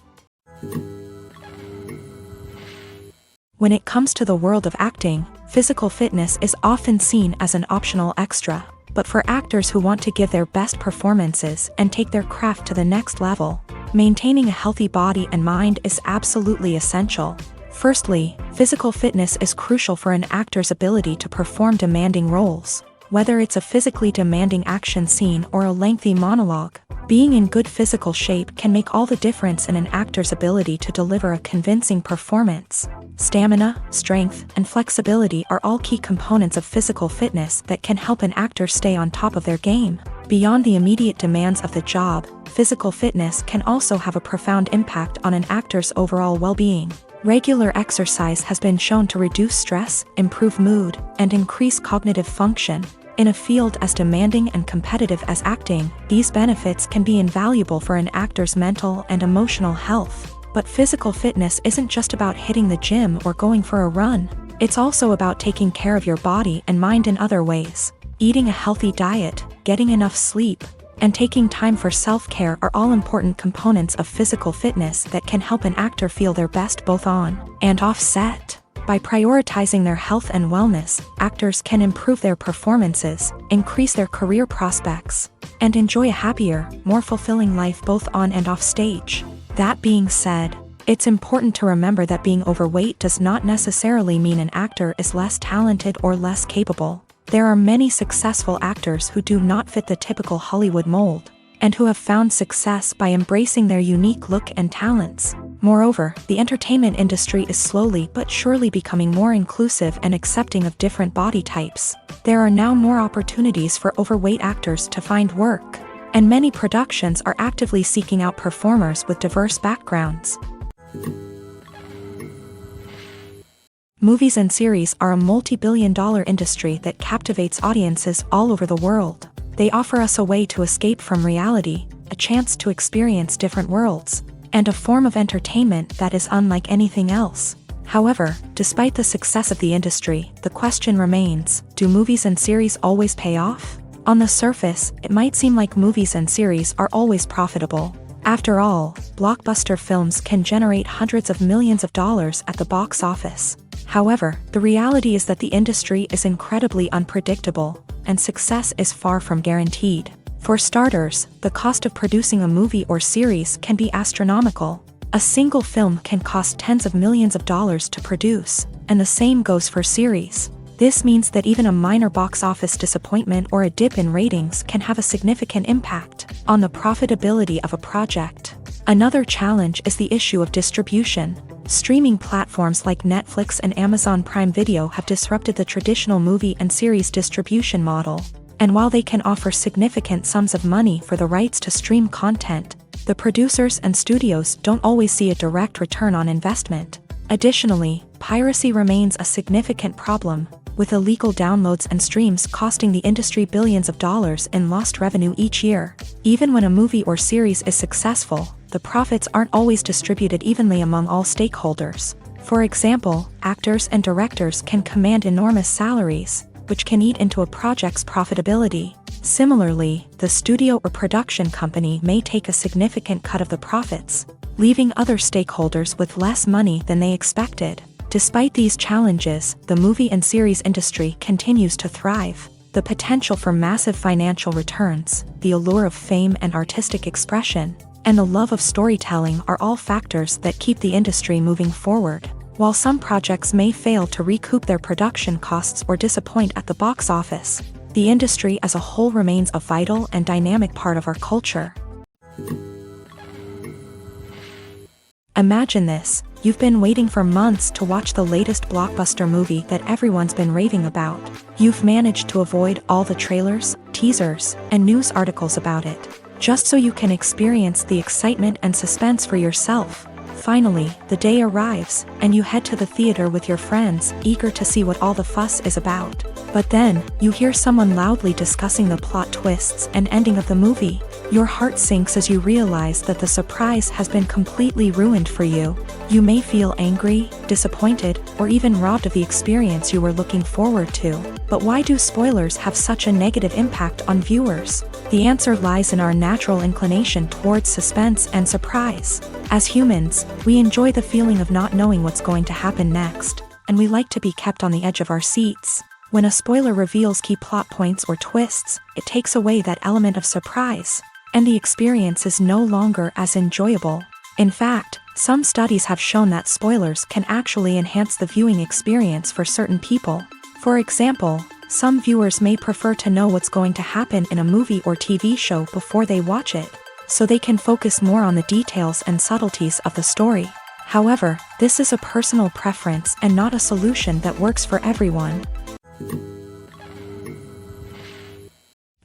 When it comes to the world of acting, physical fitness is often seen as an optional extra. But for actors who want to give their best performances and take their craft to the next level, maintaining a healthy body and mind is absolutely essential. Firstly, physical fitness is crucial for an actor's ability to perform demanding roles. Whether it's a physically demanding action scene or a lengthy monologue, being in good physical shape can make all the difference in an actor's ability to deliver a convincing performance. Stamina, strength, and flexibility are all key components of physical fitness that can help an actor stay on top of their game. Beyond the immediate demands of the job, physical fitness can also have a profound impact on an actor's overall well-being. Regular exercise has been shown to reduce stress, improve mood, and increase cognitive function. In a field as demanding and competitive as acting, these benefits can be invaluable for an actor's mental and emotional health. But physical fitness isn't just about hitting the gym or going for a run. It's also about taking care of your body and mind in other ways. Eating a healthy diet, getting enough sleep, and taking time for self-care are all important components of physical fitness that can help an actor feel their best both on and off set. By prioritizing their health and wellness, actors can improve their performances, increase their career prospects, and enjoy a happier, more fulfilling life both on and off stage. That being said, it's important to remember that being overweight does not necessarily mean an actor is less talented or less capable. There are many successful actors who do not fit the typical Hollywood mold. and who have found success by embracing their unique look and talents. Moreover, the entertainment industry is slowly but surely becoming more inclusive and accepting of different body types. There are now more opportunities for overweight actors to find work, and many productions are actively seeking out performers with diverse backgrounds. Movies and series are a multi-billion-dollar industry that captivates audiences all over the world. They offer us a way to escape from reality, a chance to experience different worlds, and a form of entertainment that is unlike anything else. However, despite the success of the industry, the question remains, do movies and series always pay off? On the surface, it might seem like movies and series are always profitable. After all, blockbuster films can generate hundreds of millions of dollars at the box office. However, the reality is that the industry is incredibly unpredictable, and success is far from guaranteed. For starters, the cost of producing a movie or series can be astronomical. A single film can cost tens of millions of dollars to produce, and the same goes for series. This means that even a minor box office disappointment or a dip in ratings can have a significant impact on the profitability of a project. Another challenge is the issue of distribution. Streaming platforms like Netflix and Amazon Prime Video have disrupted the traditional movie and series distribution model. And while they can offer significant sums of money for the rights to stream content, the producers and studios don't always see a direct return on investment. Additionally, piracy remains a significant problem, with illegal downloads and streams costing the industry billions of dollars in lost revenue each year. Even when a movie or series is successful, the profits aren't always distributed evenly among all stakeholders. For example, actors and directors can command enormous salaries, which can eat into a project's profitability. Similarly, the studio or production company may take a significant cut of the profits, leaving other stakeholders with less money than they expected. Despite these challenges, the movie and series industry continues to thrive. The potential for massive financial returns, the allure of fame and artistic expression, and the love of storytelling are all factors that keep the industry moving forward. While some projects may fail to recoup their production costs or disappoint at the box office, the industry as a whole remains a vital and dynamic part of our culture. Imagine this. You've been waiting for months to watch the latest blockbuster movie that everyone's been raving about. You've managed to avoid all the trailers, teasers, and news articles about it, just so you can experience the excitement and suspense for yourself. Finally, the day arrives, and you head to the theater with your friends, eager to see what all the fuss is about. But then, you hear someone loudly discussing the plot twists and ending of the movie. Your heart sinks as you realize that the surprise has been completely ruined for you. You may feel angry, disappointed, or even robbed of the experience you were looking forward to. But why do spoilers have such a negative impact on viewers? The answer lies in our natural inclination towards suspense and surprise. As humans, we enjoy the feeling of not knowing what's going to happen next, and we like to be kept on the edge of our seats. When a spoiler reveals key plot points or twists, it takes away that element of surprise, and the experience is no longer as enjoyable. In fact, some studies have shown that spoilers can actually enhance the viewing experience for certain people. For example, some viewers may prefer to know what's going to happen in a movie or TV show before they watch it, so they can focus more on the details and subtleties of the story. However, this is a personal preference and not a solution that works for everyone.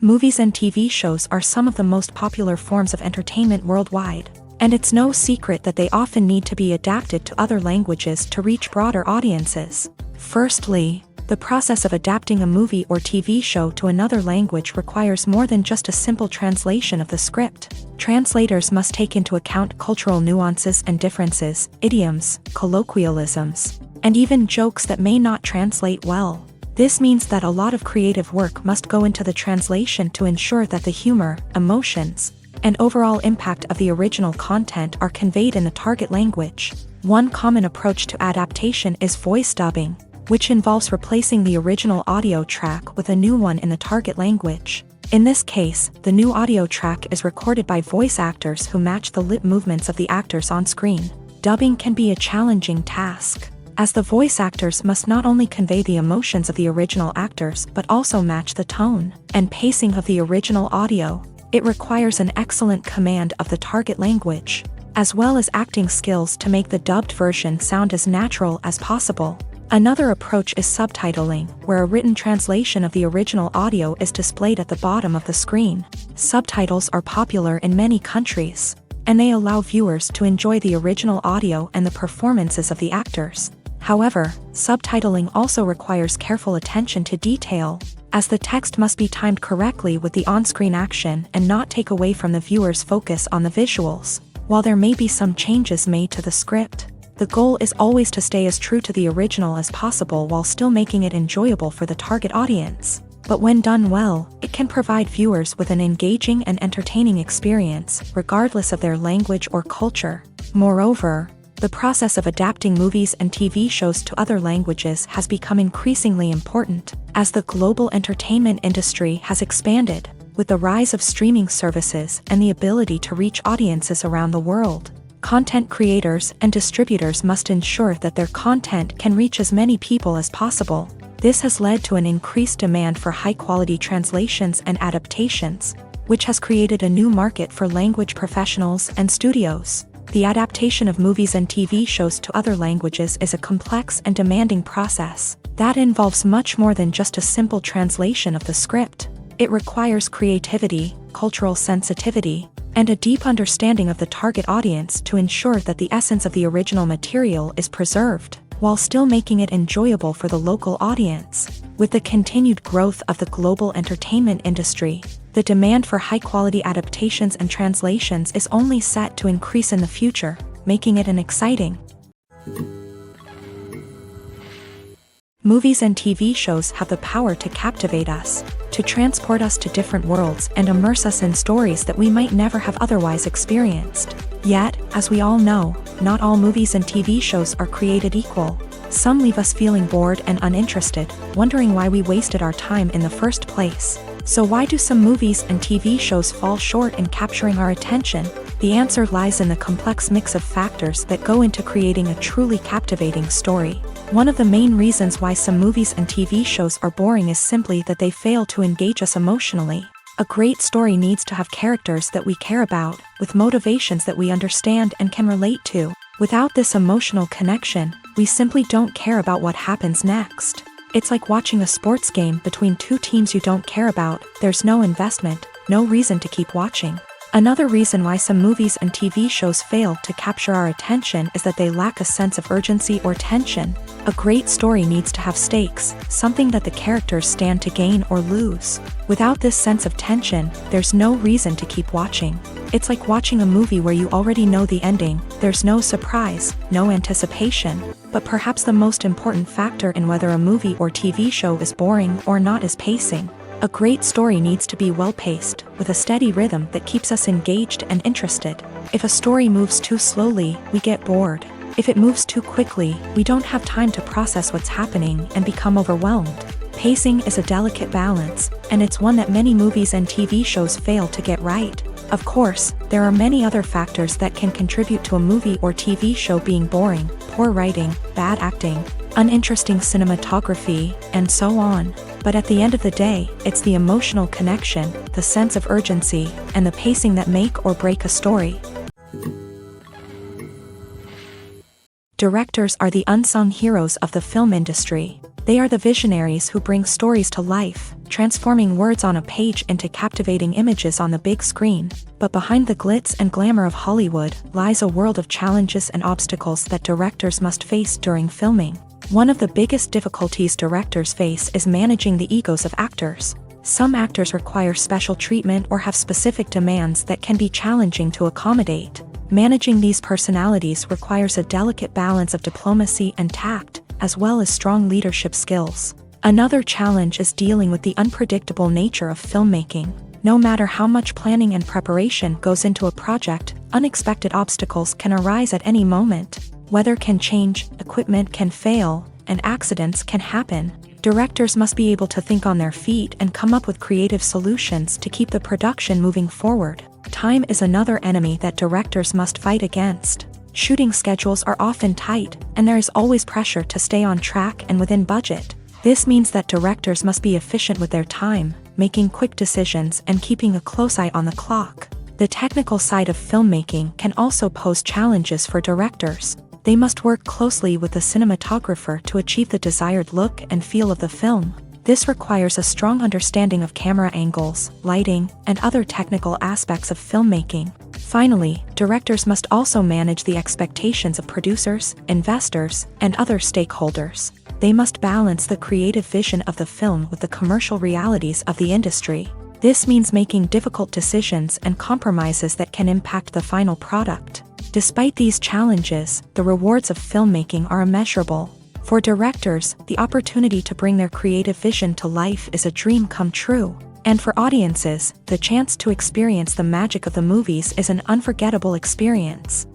Movies and TV shows are some of the most popular forms of entertainment worldwide, and it's no secret that they often need to be adapted to other languages to reach broader audiences. Firstly, the process of adapting a movie or TV show to another language requires more than just a simple translation of the script. Translators must take into account cultural nuances and differences, idioms, colloquialisms, and even jokes that may not translate well. This means that a lot of creative work must go into the translation to ensure that the humor, emotions, and overall impact of the original content are conveyed in the target language. One common approach to adaptation is voice dubbing, which involves replacing the original audio track with a new one in the target language. In this case, the new audio track is recorded by voice actors who match the lip movements of the actors on screen. Dubbing can be a challenging task, as the voice actors must not only convey the emotions of the original actors but also match the tone and pacing of the original audio. It requires an excellent command of the target language, as well as acting skills to make the dubbed version sound as natural as possible. Another approach is subtitling, where a written translation of the original audio is displayed at the bottom of the screen. Subtitles are popular in many countries, and they allow viewers to enjoy the original audio and the performances of the actors. However, subtitling also requires careful attention to detail, as the text must be timed correctly with the on-screen action and not take away from the viewer's focus on the visuals. While there may be some changes made to the script, the goal is always to stay as true to the original as possible while still making it enjoyable for the target audience. But when done well, it can provide viewers with an engaging and entertaining experience, regardless of their language or culture. Moreover, the process of adapting movies and TV shows to other languages has become increasingly important, as the global entertainment industry has expanded, with the rise of streaming services and the ability to reach audiences around the world. Content creators and distributors must ensure that their content can reach as many people as possible. This has led to an increased demand for high-quality translations and adaptations, which has created a new market for language professionals and studios. The adaptation of movies and TV shows to other languages is a complex and demanding process that involves much more than just a simple translation of the script. It requires creativity, cultural sensitivity, and a deep understanding of the target audience to ensure that the essence of the original material is preserved, while still making it enjoyable for the local audience. With the continued growth of the global entertainment industry, the demand for high-quality adaptations and translations is only set to increase in the future, making it an exciting. Movies and TV shows have the power to captivate us, to transport us to different worlds and immerse us in stories that we might never have otherwise experienced. Yet, as we all know, not all movies and TV shows are created equal. Some leave us feeling bored and uninterested, wondering why we wasted our time in the first place. So why do some movies and TV shows fall short in capturing our attention? The answer lies in the complex mix of factors that go into creating a truly captivating story. One of the main reasons why some movies and TV shows are boring is simply that they fail to engage us emotionally. A great story needs to have characters that we care about, with motivations that we understand and can relate to. Without this emotional connection, we simply don't care about what happens next. It's like watching a sports game between two teams you don't care about. There's no investment, no reason to keep watching. Another reason why some movies and TV shows fail to capture our attention is that they lack a sense of urgency or tension. A great story needs to have stakes, something that the characters stand to gain or lose. Without this sense of tension, there's no reason to keep watching. It's like watching a movie where you already know the ending. There's no surprise, no anticipation. But perhaps the most important factor in whether a movie or TV show is boring or not is pacing. A great story needs to be well-paced, with a steady rhythm that keeps us engaged and interested. If a story moves too slowly, we get bored. If it moves too quickly, we don't have time to process what's happening and become overwhelmed. Pacing is a delicate balance, and it's one that many movies and TV shows fail to get right. Of course, there are many other factors that can contribute to a movie or TV show being boring: poor writing, bad acting, uninteresting cinematography, and so on. But at the end of the day, it's the emotional connection, the sense of urgency, and the pacing that make or break a story. Directors are the unsung heroes of the film industry. They are the visionaries who bring stories to life, transforming words on a page into captivating images on the big screen. But behind the glitz and glamour of Hollywood lies a world of challenges and obstacles that directors must face during filming. One of the biggest difficulties directors face is managing the egos of actors. Some actors require special treatment or have specific demands that can be challenging to accommodate. Managing these personalities requires a delicate balance of diplomacy and tact, as well as strong leadership skills. Another challenge is dealing with the unpredictable nature of filmmaking. No matter how much planning and preparation goes into a project, unexpected obstacles can arise at any moment. Weather can change, equipment can fail, and accidents can happen. Directors must be able to think on their feet and come up with creative solutions to keep the production moving forward. Time is another enemy that directors must fight against. Shooting schedules are often tight, and there is always pressure to stay on track and within budget. This means that directors must be efficient with their time, making quick decisions and keeping a close eye on the clock. The technical side of filmmaking can also pose challenges for directors. They must work closely with the cinematographer to achieve the desired look and feel of the film. This requires a strong understanding of camera angles, lighting, and other technical aspects of filmmaking. Finally, directors must also manage the expectations of producers, investors, and other stakeholders. They must balance the creative vision of the film with the commercial realities of the industry. This means making difficult decisions and compromises that can impact the final product. Despite these challenges, the rewards of filmmaking are immeasurable. For directors, the opportunity to bring their creative vision to life is a dream come true. And for audiences, the chance to experience the magic of the movies is an unforgettable experience.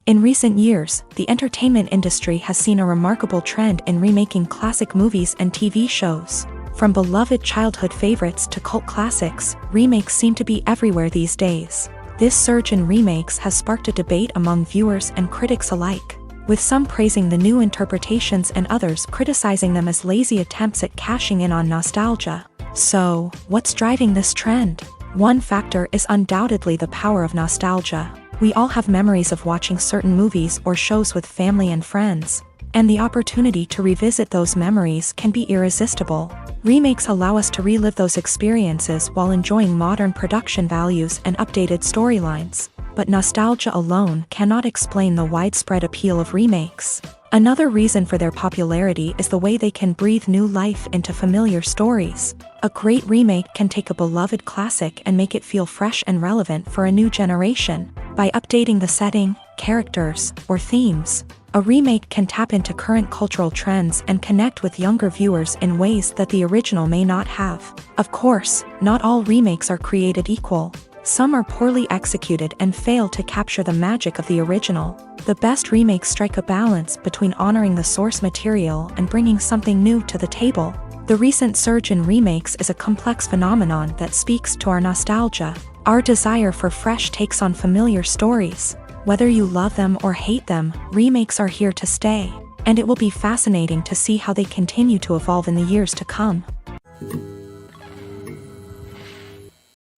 In recent years, the entertainment industry has seen a remarkable trend in remaking classic movies and TV shows. From beloved childhood favorites to cult classics, remakes seem to be everywhere these days. This surge in remakes has sparked a debate among viewers and critics alike, with some praising the new interpretations and others criticizing them as lazy attempts at cashing in on nostalgia. So, what's driving this trend? One factor is undoubtedly the power of nostalgia. We all have memories of watching certain movies or shows with family and friends, and the opportunity to revisit those memories can be irresistible. Remakes allow us to relive those experiences while enjoying modern production values and updated storylines. But nostalgia alone cannot explain the widespread appeal of remakes. Another reason for their popularity is the way they can breathe new life into familiar stories. A great remake can take a beloved classic and make it feel fresh and relevant for a new generation. By updating the setting, characters, or themes, a remake can tap into current cultural trends and connect with younger viewers in ways that the original may not have. Of course, not all remakes are created equal. Some are poorly executed and fail to capture the magic of the original. The best remakes strike a balance between honoring the source material and bringing something new to the table. The recent surge in remakes is a complex phenomenon that speaks to our nostalgia, our desire for fresh takes on familiar stories. Whether you love them or hate them, remakes are here to stay, and it will be fascinating to see how they continue to evolve in the years to come.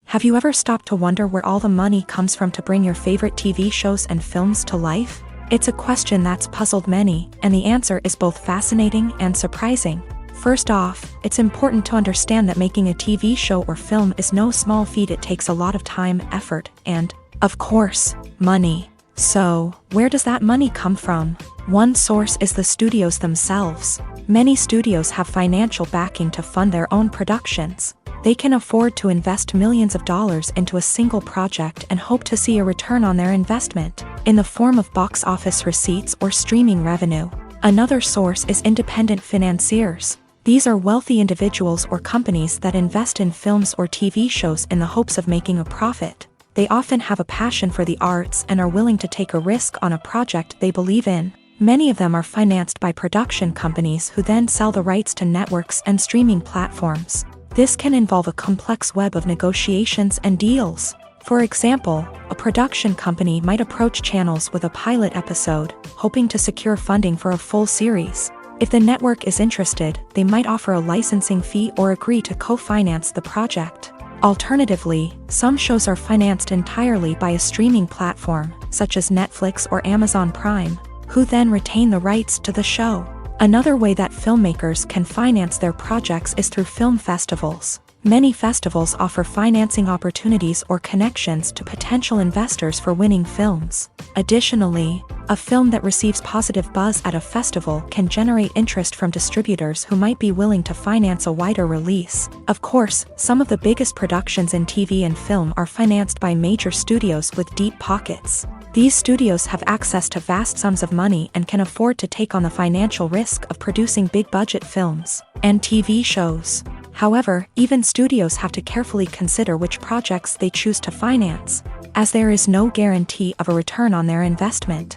Have you ever stopped to wonder where all the money comes from to bring your favorite TV shows and films to life? It's a question that's puzzled many, and the answer is both fascinating and surprising. First off, it's important to understand that making a TV show or film is no small feat. It takes a lot of time, effort, and, of course, money. So, where does that money come from? One source is the studios themselves. Many studios have financial backing to fund their own productions. They can afford to invest millions of dollars into a single project and hope to see a return on their investment, in the form of box office receipts or streaming revenue. Another source is independent financiers. These are wealthy individuals or companies that invest in films or TV shows in the hopes of making a profit. They often have a passion for the arts and are willing to take a risk on a project they believe in. Many of them are financed by production companies who then sell the rights to networks and streaming platforms. This can involve a complex web of negotiations and deals. For example, a production company might approach channels with a pilot episode, hoping to secure funding for a full series. If the network is interested, they might offer a licensing fee or agree to co-finance the project. Alternatively, some shows are financed entirely by a streaming platform, such as Netflix or Amazon Prime, who then retain the rights to the show. Another way that filmmakers can finance their projects is through film festivals. Many festivals offer financing opportunities or connections to potential investors for winning films. Additionally, a film that receives positive buzz at a festival can generate interest from distributors who might be willing to finance a wider release. Of course, some of the biggest productions in TV and film are financed by major studios with deep pockets. These studios have access to vast sums of money and can afford to take on the financial risk of producing big-budget films and TV shows. However, even studios have to carefully consider which projects they choose to finance, as there is no guarantee of a return on their investment.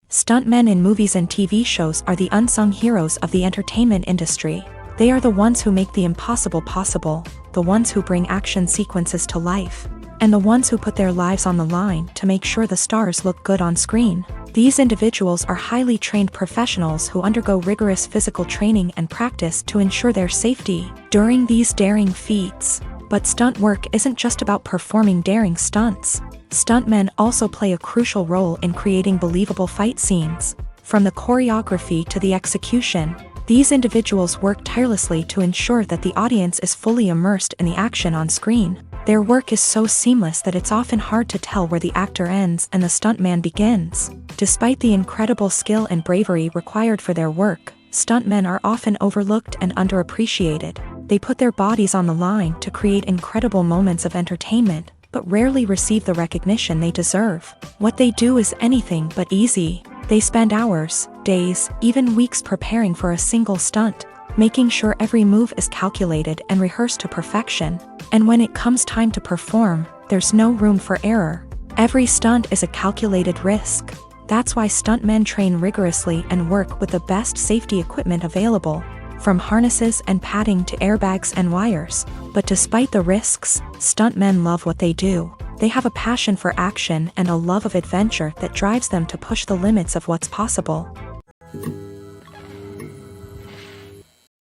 Stuntmen in movies and TV shows are the unsung heroes of the entertainment industry. They are the ones who make the impossible possible, the ones who bring action sequences to life, and the ones who put their lives on the line to make sure the stars look good on screen. These individuals are highly trained professionals who undergo rigorous physical training and practice to ensure their safety during these daring feats. But stunt work isn't just about performing daring stunts. Stuntmen also play a crucial role in creating believable fight scenes. From the choreography to the execution, these individuals work tirelessly to ensure that the audience is fully immersed in the action on screen. Their work is so seamless that it's often hard to tell where the actor ends and the stuntman begins. Despite the incredible skill and bravery required for their work, stuntmen are often overlooked and underappreciated. They put their bodies on the line to create incredible moments of entertainment, but rarely receive the recognition they deserve. What they do is anything but easy. They spend hours, days, even weeks preparing for a single stunt, making sure every move is calculated and rehearsed to perfection. And when it comes time to perform, there's no room for error. Every stunt is a calculated risk. That's why stuntmen train rigorously and work with the best safety equipment available, from harnesses and padding to airbags and wires. But despite the risks, stuntmen love what they do. They have a passion for action and a love of adventure that drives them to push the limits of what's possible.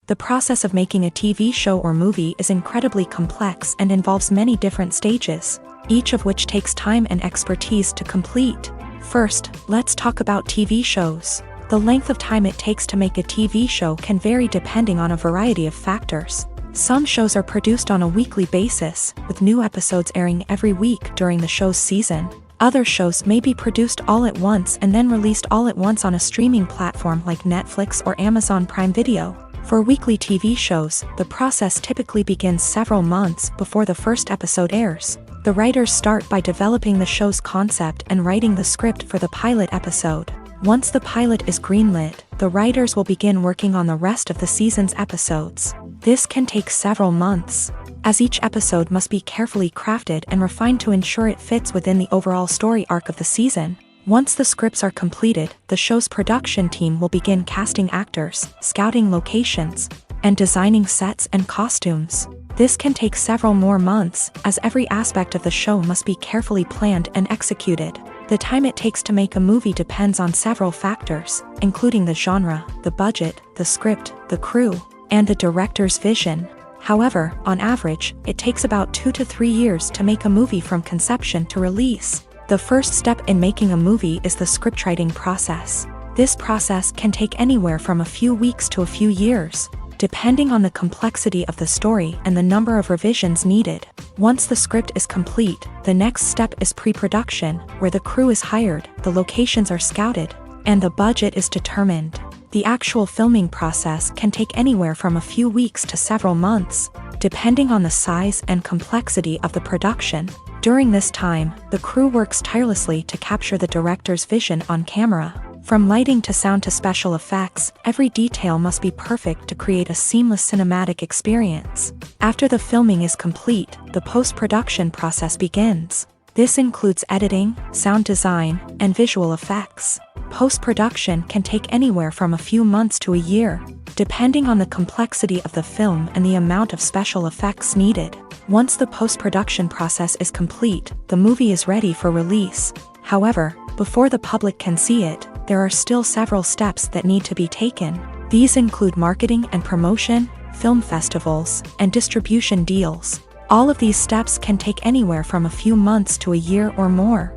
The process of making a TV show or movie is incredibly complex and involves many different stages, each of which takes time and expertise to complete. First, let's talk about TV shows. The length of time it takes to make a TV show can vary depending on a variety of factors. Some shows are produced on a weekly basis, with new episodes airing every week during the show's season. Other shows may be produced all at once and then released all at once on a streaming platform like Netflix or Amazon Prime Video. For weekly TV shows, the process typically begins several months before the first episode airs. The writers start by developing the show's concept and writing the script for the pilot episode. Once the pilot is greenlit, the writers will begin working on the rest of the season's episodes. This can take several months, as each episode must be carefully crafted and refined to ensure it fits within the overall story arc of the season. Once the scripts are completed, the show's production team will begin casting actors, scouting locations, and designing sets and costumes. This can take several more months, as every aspect of the show must be carefully planned and executed. The time it takes to make a movie depends on several factors, including the genre, the budget, the script, the crew, and the director's vision. However, on average, it takes about 2 to 3 years to make a movie from conception to release. The first step in making a movie is the scriptwriting process. This process can take anywhere from a few weeks to a few years, depending on the complexity of the story and the number of revisions needed. Once the script is complete, the next step is pre-production, where the crew is hired, the locations are scouted, and the budget is determined. The actual filming process can take anywhere from a few weeks to several months, depending on the size and complexity of the production. During this time, the crew works tirelessly to capture the director's vision on camera. From lighting to sound to special effects, every detail must be perfect to create a seamless cinematic experience. After the filming is complete, the post-production process begins. This includes editing, sound design, and visual effects. Post-production can take anywhere from a few months to a year, depending on the complexity of the film and the amount of special effects needed. Once the post-production process is complete, the movie is ready for release. However, before the public can see it, there are still several steps that need to be taken. These include marketing and promotion, film festivals, and distribution deals. All of these steps can take anywhere from a few months to a year or more.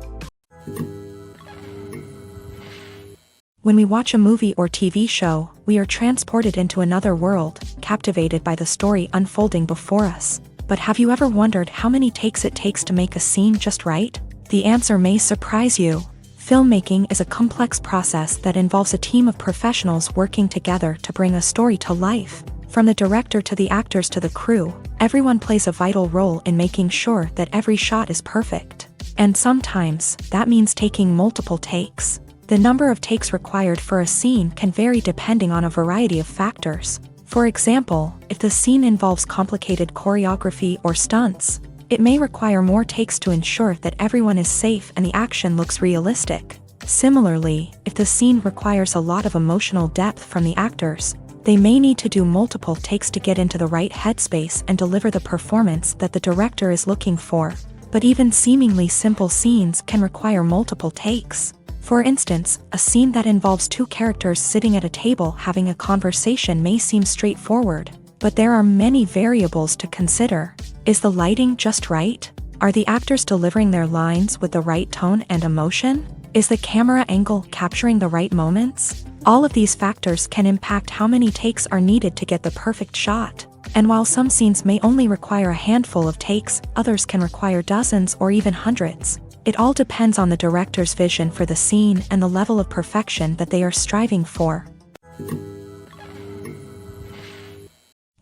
When we watch a movie or TV show, we are transported into another world, captivated by the story unfolding before us. But have you ever wondered how many takes it takes to make a scene just right? The answer may surprise you. Filmmaking is a complex process that involves a team of professionals working together to bring a story to life. From the director to the actors to the crew, everyone plays a vital role in making sure that every shot is perfect. And sometimes, that means taking multiple takes. The number of takes required for a scene can vary depending on a variety of factors. For example, if the scene involves complicated choreography or stunts, it may require more takes to ensure that everyone is safe and the action looks realistic. Similarly, if the scene requires a lot of emotional depth from the actors, they may need to do multiple takes to get into the right headspace and deliver the performance that the director is looking for. But even seemingly simple scenes can require multiple takes. For instance, a scene that involves two characters sitting at a table having a conversation may seem straightforward, but there are many variables to consider. Is the lighting just right? Are the actors delivering their lines with the right tone and emotion? Is the camera angle capturing the right moments? All of these factors can impact how many takes are needed to get the perfect shot. And while some scenes may only require a handful of takes, others can require dozens or even hundreds. It all depends on the director's vision for the scene and the level of perfection that they are striving for.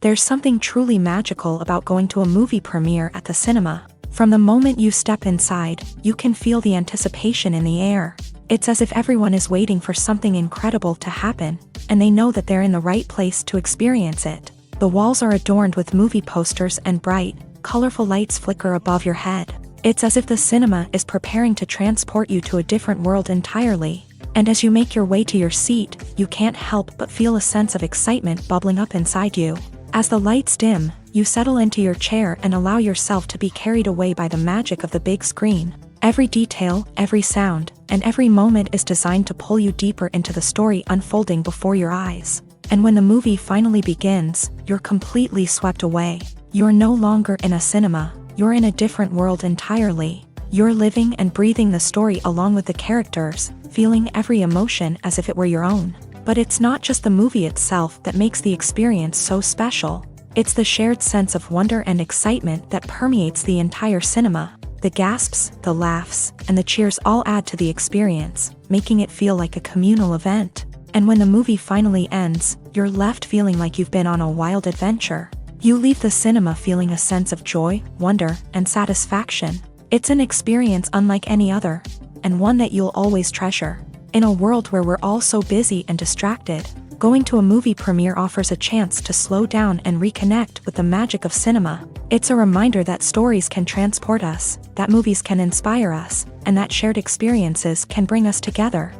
There's something truly magical about going to a movie premiere at the cinema. From the moment you step inside, you can feel the anticipation in the air. It's as if everyone is waiting for something incredible to happen, and they know that they're in the right place to experience it. The walls are adorned with movie posters and bright, colorful lights flicker above your head. It's as if the cinema is preparing to transport you to a different world entirely. And as you make your way to your seat, you can't help but feel a sense of excitement bubbling up inside you. As the lights dim, you settle into your chair and allow yourself to be carried away by the magic of the big screen. Every detail, every sound, and every moment is designed to pull you deeper into the story unfolding before your eyes. And when the movie finally begins, you're completely swept away. You're no longer in a cinema. You're in a different world entirely. You're living and breathing the story along with the characters, feeling every emotion as if it were your own. But it's not just the movie itself that makes the experience so special. It's the shared sense of wonder and excitement that permeates the entire cinema. The gasps, the laughs, and the cheers all add to the experience, making it feel like a communal event. And when the movie finally ends, you're left feeling like you've been on a wild adventure. You leave the cinema feeling a sense of joy, wonder, and satisfaction. It's an experience unlike any other, and one that you'll always treasure. In a world where we're all so busy and distracted, going to a movie premiere offers a chance to slow down and reconnect with the magic of cinema. It's a reminder that stories can transport us, that movies can inspire us, and that shared experiences can bring us together.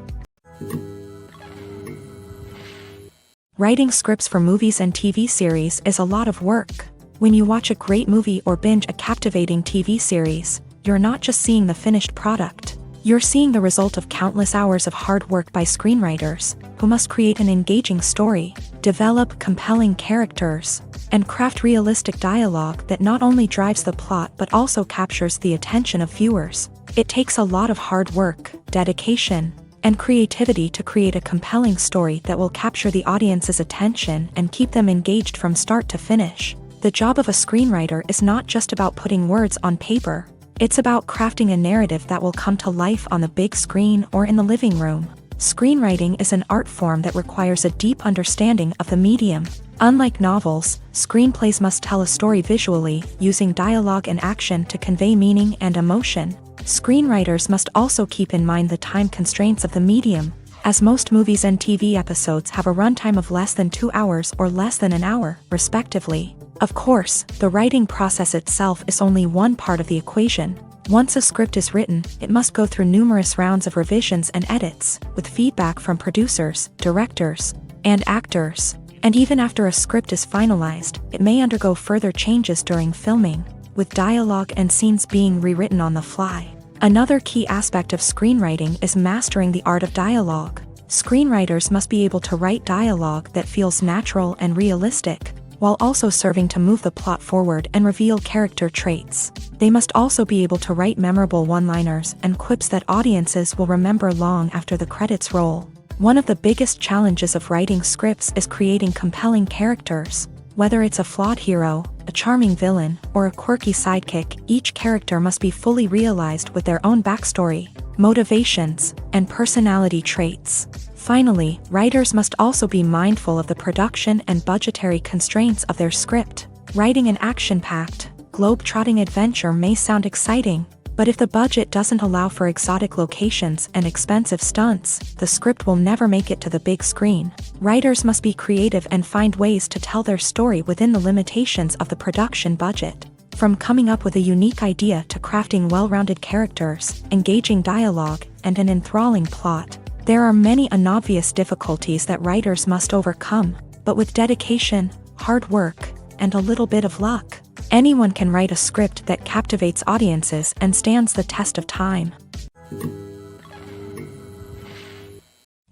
Writing scripts for movies and TV series is a lot of work. When you watch a great movie or binge a captivating TV series, you're not just seeing the finished product. You're seeing the result of countless hours of hard work by screenwriters, who must create an engaging story, develop compelling characters, and craft realistic dialogue that not only drives the plot but also captures the attention of viewers. It takes a lot of hard work, dedication, and creativity to create a compelling story that will capture the audience's attention and keep them engaged from start to finish. The job of a screenwriter is not just about putting words on paper. It's about crafting a narrative that will come to life on the big screen or in the living room. Screenwriting is an art form that requires a deep understanding of the medium. Unlike novels, screenplays must tell a story visually, using dialogue and action to convey meaning and emotion. Screenwriters must also keep in mind the time constraints of the medium, as most movies and TV episodes have a runtime of less than 2 hours or less than an hour, respectively. Of course, the writing process itself is only one part of the equation. Once a script is written, it must go through numerous rounds of revisions and edits, with feedback from producers, directors, and actors. And even after a script is finalized, it may undergo further changes during filming, with dialogue and scenes being rewritten on the fly. Another key aspect of screenwriting is mastering the art of dialogue. Screenwriters must be able to write dialogue that feels natural and realistic, while also serving to move the plot forward and reveal character traits. They must also be able to write memorable one-liners and quips that audiences will remember long after the credits roll. One of the biggest challenges of writing scripts is creating compelling characters. Whether it's a flawed hero, a charming villain, or a quirky sidekick, each character must be fully realized with their own backstory, motivations, and personality traits. Finally, writers must also be mindful of the production and budgetary constraints of their script. Writing an action-packed, globe-trotting adventure may sound exciting, but if the budget doesn't allow for exotic locations and expensive stunts, the script will never make it to the big screen. Writers must be creative and find ways to tell their story within the limitations of the production budget. From coming up with a unique idea to crafting well-rounded characters, engaging dialogue, and an enthralling plot, there are many unobvious difficulties that writers must overcome, but with dedication, hard work, and a little bit of luck, Anyone can write a script that captivates audiences and stands the test of time.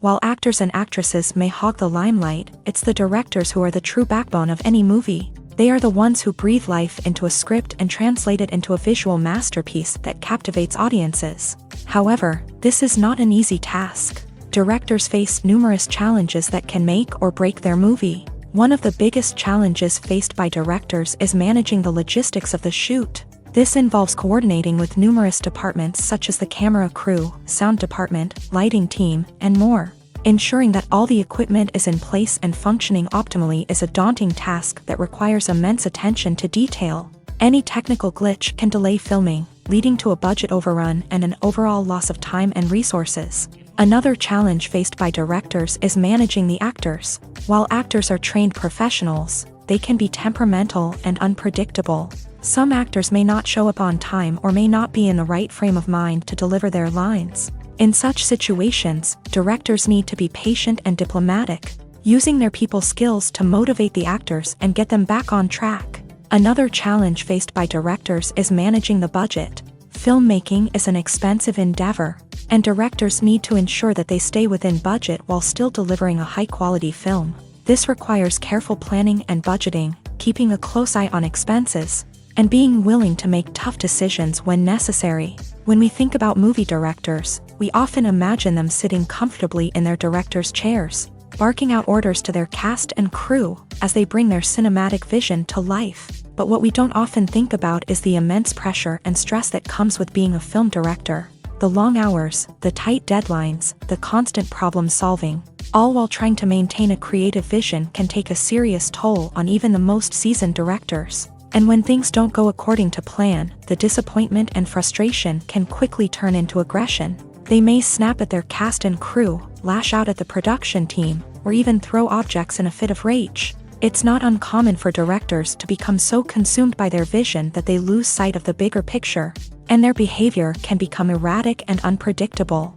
While actors and actresses may hog the limelight, it's the directors who are the true backbone of any movie. They are the ones who breathe life into a script and translate it into a visual masterpiece that captivates audiences. However, this is not an easy task. Directors face numerous challenges that can make or break their movie. One of the biggest challenges faced by directors is managing the logistics of the shoot. This involves coordinating with numerous departments such as the camera crew, sound department, lighting team, and more. Ensuring that all the equipment is in place and functioning optimally is a daunting task that requires immense attention to detail. Any technical glitch can delay filming, leading to a budget overrun and an overall loss of time and resources. Another challenge faced by directors is managing the actors. While actors are trained professionals, they can be temperamental and unpredictable. Some actors may not show up on time or may not be in the right frame of mind to deliver their lines. In such situations, directors need to be patient and diplomatic, using their people skills to motivate the actors and get them back on track. Another challenge faced by directors is managing the budget. Filmmaking is an expensive endeavor, and directors need to ensure that they stay within budget while still delivering a high-quality film. This requires careful planning and budgeting, keeping a close eye on expenses, and being willing to make tough decisions when necessary. When we think about movie directors, we often imagine them sitting comfortably in their director's chairs, barking out orders to their cast and crew as they bring their cinematic vision to life. But what we don't often think about is the immense pressure and stress that comes with being a film director. The long hours, the tight deadlines, the constant problem solving, all while trying to maintain a creative vision can take a serious toll on even the most seasoned directors. And when things don't go according to plan, the disappointment and frustration can quickly turn into aggression. They may snap at their cast and crew, lash out at the production team, or even throw objects in a fit of rage. It's not uncommon for directors to become so consumed by their vision that they lose sight of the bigger picture, and their behavior can become erratic and unpredictable.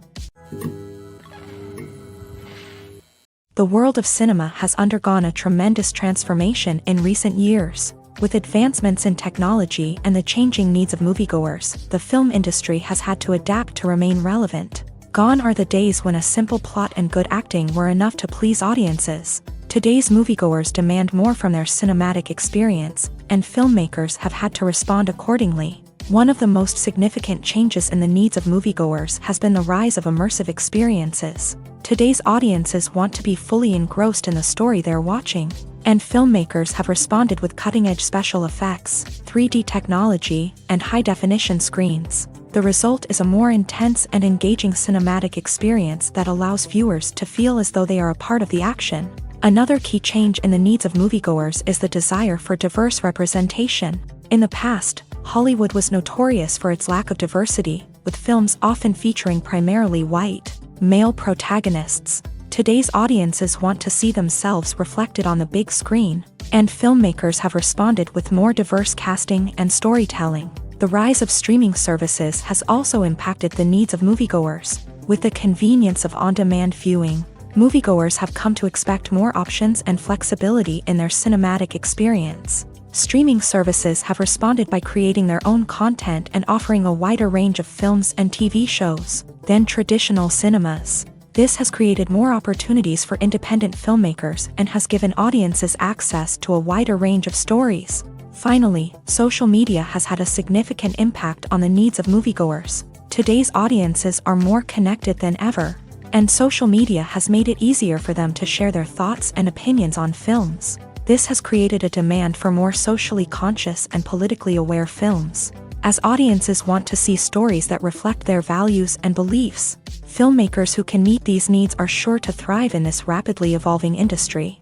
The world of cinema has undergone a tremendous transformation in recent years. With advancements in technology and the changing needs of moviegoers, the film industry has had to adapt to remain relevant. Gone are the days when a simple plot and good acting were enough to please audiences. Today's moviegoers demand more from their cinematic experience, and filmmakers have had to respond accordingly. One of the most significant changes in the needs of moviegoers has been the rise of immersive experiences. Today's audiences want to be fully engrossed in the story they're watching, and filmmakers have responded with cutting-edge special effects, 3D technology, and high-definition screens. The result is a more intense and engaging cinematic experience that allows viewers to feel as though they are a part of the action. Another key change in the needs of moviegoers is the desire for diverse representation. In the past, Hollywood was notorious for its lack of diversity, with films often featuring primarily white, male protagonists. Today's audiences want to see themselves reflected on the big screen, and filmmakers have responded with more diverse casting and storytelling. The rise of streaming services has also impacted the needs of moviegoers. With the convenience of on-demand viewing, moviegoers have come to expect more options and flexibility in their cinematic experience. Streaming services have responded by creating their own content and offering a wider range of films and TV shows than traditional cinemas. This has created more opportunities for independent filmmakers and has given audiences access to a wider range of stories. Finally, social media has had a significant impact on the needs of moviegoers. Today's audiences are more connected than ever, and social media has made it easier for them to share their thoughts and opinions on films. This has created a demand for more socially conscious and politically aware films. As audiences want to see stories that reflect their values and beliefs, filmmakers who can meet these needs are sure to thrive in this rapidly evolving industry.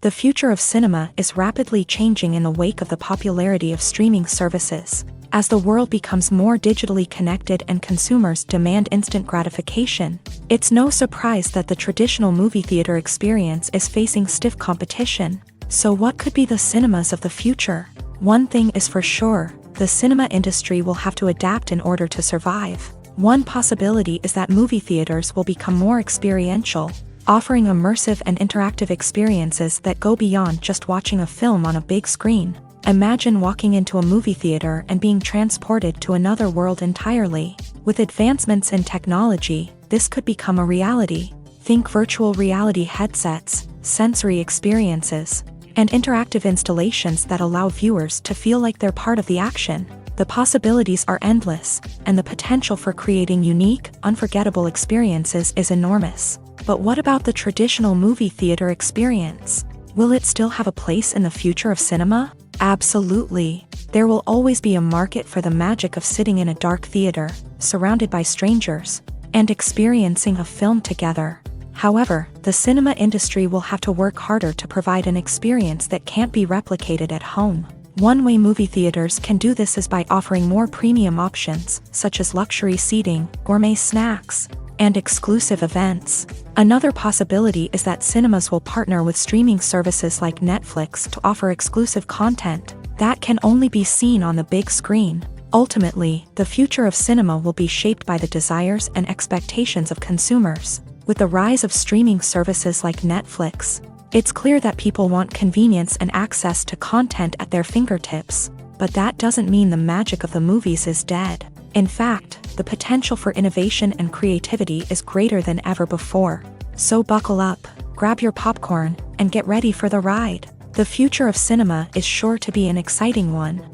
The future of cinema is rapidly changing in the wake of the popularity of streaming services. As the world becomes more digitally connected and consumers demand instant gratification, it's no surprise that the traditional movie theater experience is facing stiff competition. So what could be the cinemas of the future? One thing is for sure, the cinema industry will have to adapt in order to survive. One possibility is that movie theaters will become more experiential, offering immersive and interactive experiences that go beyond just watching a film on a big screen. Imagine walking into a movie theater and being transported to another world entirely. With advancements in technology, this could become a reality. Think virtual reality headsets, sensory experiences, and interactive installations that allow viewers to feel like they're part of the action. The possibilities are endless, and the potential for creating unique, unforgettable experiences is enormous. But what about the traditional movie theater experience? Will it still have a place in the future of cinema? Absolutely. There will always be a market for the magic of sitting in a dark theater, surrounded by strangers, and experiencing a film together. However, the cinema industry will have to work harder to provide an experience that can't be replicated at home. One way movie theaters can do this is by offering more premium options, such as luxury seating, gourmet snacks, and exclusive events. Another possibility is that cinemas will partner with streaming services like Netflix to offer exclusive content that can only be seen on the big screen. Ultimately, the future of cinema will be shaped by the desires and expectations of consumers. With the rise of streaming services like Netflix, it's clear that people want convenience and access to content at their fingertips. But that doesn't mean the magic of the movies is dead. In fact, the potential for innovation and creativity is greater than ever before. So buckle up, grab your popcorn, and get ready for the ride. The future of cinema is sure to be an exciting one.